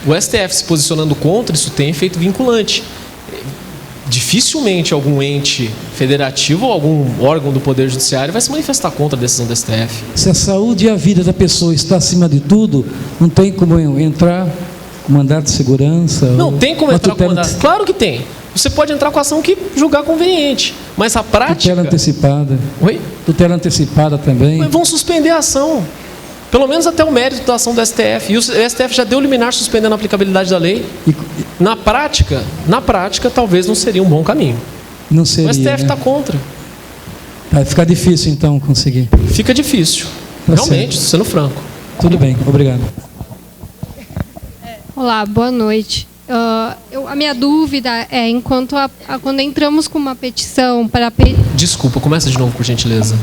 o STF se posicionando contra, isso tem efeito vinculante. Dificilmente algum ente federativo ou algum órgão do Poder Judiciário vai se manifestar contra a decisão do STF. Se a saúde e a vida da pessoa está acima de tudo, não tem como entrar com mandato de segurança? Não tem como entrar com mandato. Claro que tem. Você pode entrar com a ação que julgar conveniente, mas a prática... Tutela antecipada. Oi? Tutela antecipada também. Mas vão suspender a ação. Pelo menos até o mérito da ação do STF. E o STF já deu liminar suspendendo a aplicabilidade da lei. Na prática, talvez não seria um bom caminho. Não seria, o STF está contra. Vai ficar difícil, então, conseguir. Fica difícil. Tá realmente, certo. Sendo franco. Tudo bem, obrigado. Olá, boa noite. A minha dúvida é, quando entramos com uma petição para... Desculpa, começa de novo, por gentileza.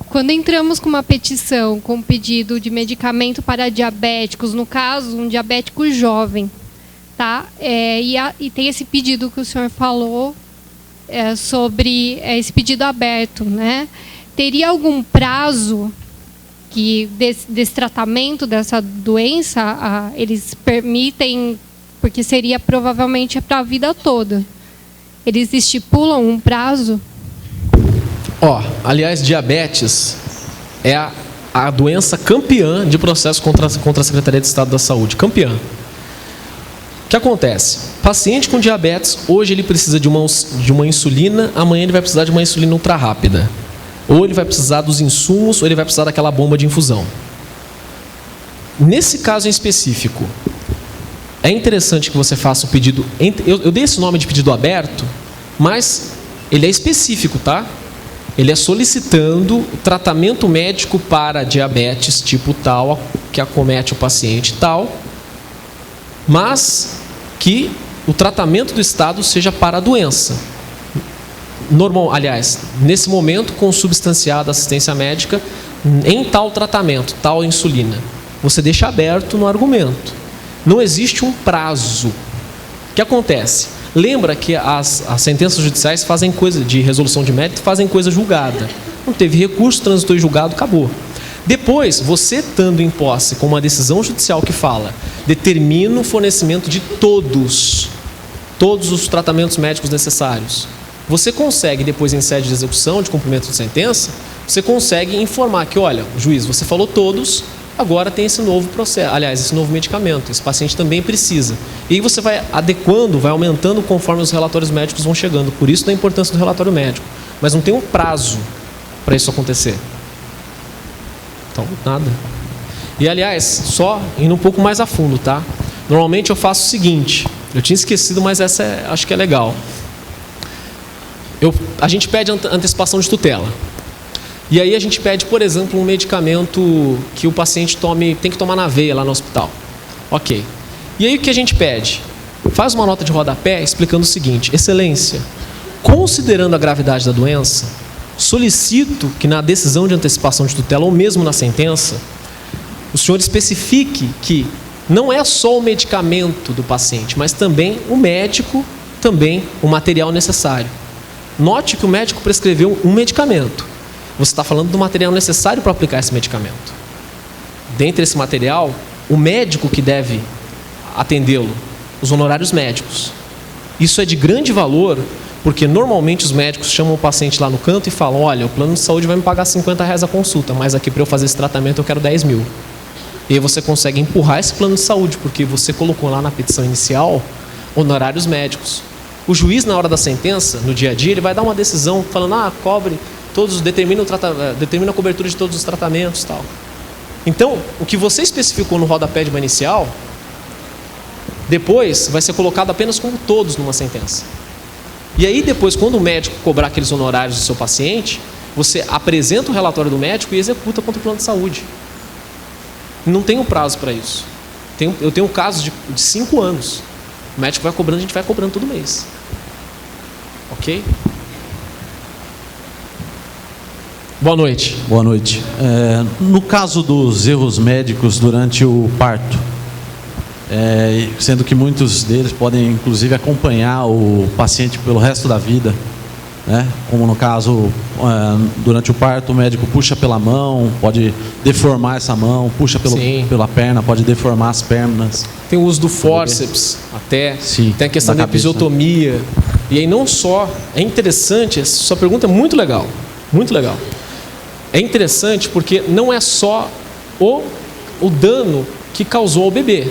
Quando entramos com uma petição com pedido de medicamento para diabéticos, no caso, um diabético jovem, tá? E tem esse pedido que o senhor falou sobre esse pedido aberto, né? Teria algum prazo que desse tratamento dessa doença eles permitem, porque seria provavelmente para a vida toda? Eles estipulam um prazo? Aliás, diabetes é a doença campeã de processo contra a Secretaria de Estado da Saúde. Campeã. O que acontece? Paciente com diabetes, hoje ele precisa de uma insulina, amanhã ele vai precisar de uma insulina ultra rápida. Ou ele vai precisar dos insumos, ou ele vai precisar daquela bomba de infusão. Nesse caso em específico, é interessante que você faça o pedido... Eu dei esse nome de pedido aberto, mas ele é específico, tá? Ele é solicitando tratamento médico para diabetes tipo tal, que acomete o paciente tal, mas que o tratamento do Estado seja para a doença. Aliás, nesse momento, consubstanciada assistência médica em tal tratamento, tal insulina. Você deixa aberto no argumento. Não existe um prazo. O que acontece? Lembra que as sentenças judiciais fazem coisa de resolução de mérito, fazem coisa julgada. Não teve recurso, transitou em julgado, acabou. Depois, você estando em posse com uma decisão judicial que fala, determina o fornecimento de todos os tratamentos médicos necessários. Você consegue, depois em sede de execução, de cumprimento de sentença, você consegue informar que, olha, juiz, você falou todos, agora tem esse novo processo, aliás, esse novo medicamento, esse paciente também precisa. E aí você vai adequando, vai aumentando conforme os relatórios médicos vão chegando. Por isso da importância do relatório médico. Mas não tem um prazo para isso acontecer. Então, nada. E, aliás, só indo um pouco mais a fundo, tá? Normalmente eu faço o seguinte, eu tinha esquecido, mas essa acho que é legal. A gente pede antecipação de tutela. E aí a gente pede, por exemplo, um medicamento que o paciente tem que tomar na veia lá no hospital. Ok. E aí o que a gente pede? Faz uma nota de rodapé explicando o seguinte: Excelência, considerando a gravidade da doença, solicito que na decisão de antecipação de tutela ou mesmo na sentença, o senhor especifique que não é só o medicamento do paciente, mas também o médico, também o material necessário. Note que o médico prescreveu um medicamento. Você está falando do material necessário para aplicar esse medicamento. Dentre esse material, o médico que deve atendê-lo, os honorários médicos. Isso é de grande valor, porque normalmente os médicos chamam o paciente lá no canto e falam: olha, o plano de saúde vai me pagar R$50 a consulta, mas aqui para eu fazer esse tratamento eu quero 10 mil. E aí você consegue empurrar esse plano de saúde, porque você colocou lá na petição inicial honorários médicos. O juiz, na hora da sentença, no dia a dia, ele vai dar uma decisão falando: cobre determina a cobertura de todos os tratamentos, tal. Então, o que você especificou no rodapé de uma inicial, depois vai ser colocado apenas como todos numa sentença. E aí depois, quando o médico cobrar aqueles honorários do seu paciente, você apresenta o relatório do médico e executa contra o plano de saúde. Não tem um prazo para isso. Eu tenho um caso de 5 anos. O médico vai cobrando, a gente vai cobrando todo mês. Ok? Boa noite. Boa noite. No caso dos erros médicos durante o parto, sendo que muitos deles podem inclusive acompanhar o paciente pelo resto da vida, né? Como no caso, durante o parto o médico puxa pela mão, pode deformar essa mão, puxa pela perna, pode deformar as pernas. Tem o uso do fórceps até, sim, tem a questão da episiotomia. E aí não só, é interessante, sua pergunta é muito legal, muito legal. É interessante porque não é só o dano que causou ao bebê,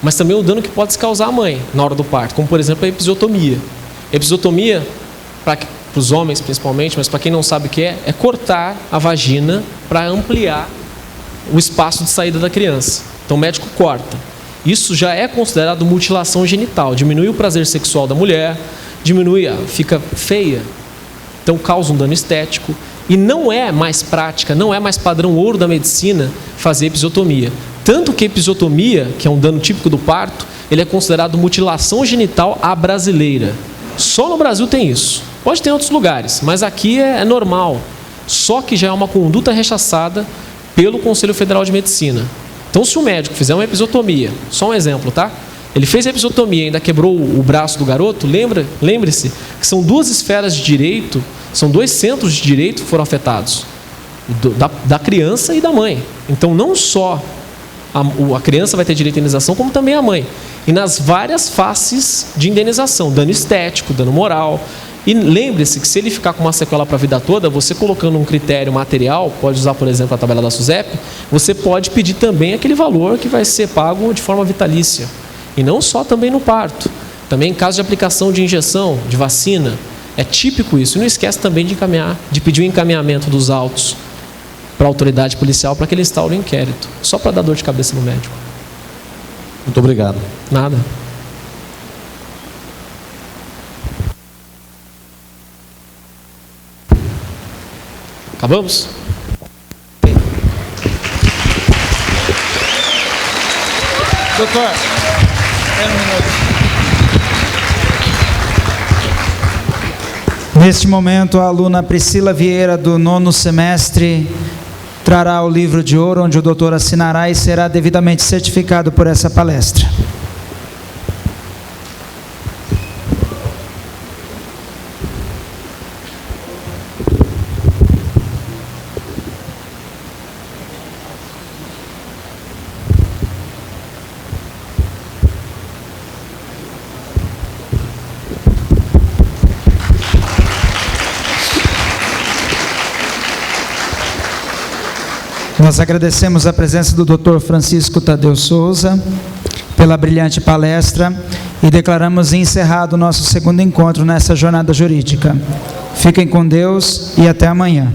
mas também o dano que pode se causar à mãe na hora do parto, como por exemplo a episiotomia. A episiotomia, para os homens principalmente, mas para quem não sabe o que é cortar a vagina para ampliar o espaço de saída da criança. Então o médico corta. Isso já é considerado mutilação genital, diminui o prazer sexual da mulher, fica feia, então causa um dano estético. E não é mais prática, não é mais padrão ouro da medicina fazer episiotomia. Tanto que a episiotomia, que é um dano típico do parto, ele é considerado mutilação genital à brasileira. Só no Brasil tem isso. Pode ter em outros lugares, mas aqui é normal. Só que já é uma conduta rechaçada pelo Conselho Federal de Medicina. Então, se o médico fizer uma episiotomia, só um exemplo, tá? Ele fez a episiotomia e ainda quebrou o braço do garoto, lembre-se que são duas esferas de direito, são dois centros de direito que foram afetados, da criança e da mãe. Então não só a criança vai ter direito à indenização, como também a mãe. E nas várias faces de indenização, dano estético, dano moral. E lembre-se que se ele ficar com uma sequela para a vida toda, você colocando um critério material, pode usar, por exemplo, a tabela da SUSEP, você pode pedir também aquele valor que vai ser pago de forma vitalícia. E não só também no parto. Também em caso de aplicação de injeção, de vacina. É típico isso. E não esquece também de pedir o encaminhamento dos autos para a autoridade policial para que ele instaure o inquérito. Só para dar dor de cabeça no médico. Muito obrigado. Nada. Acabamos? Doutor, um minuto. Neste momento, a aluna Priscila Vieira, do 9º semestre, trará o livro de ouro, onde o doutor assinará e será devidamente certificado por essa palestra. Nós agradecemos a presença do Dr. Francisco Tadeu Souza pela brilhante palestra e declaramos encerrado o nosso segundo encontro nessa jornada jurídica. Fiquem com Deus e até amanhã.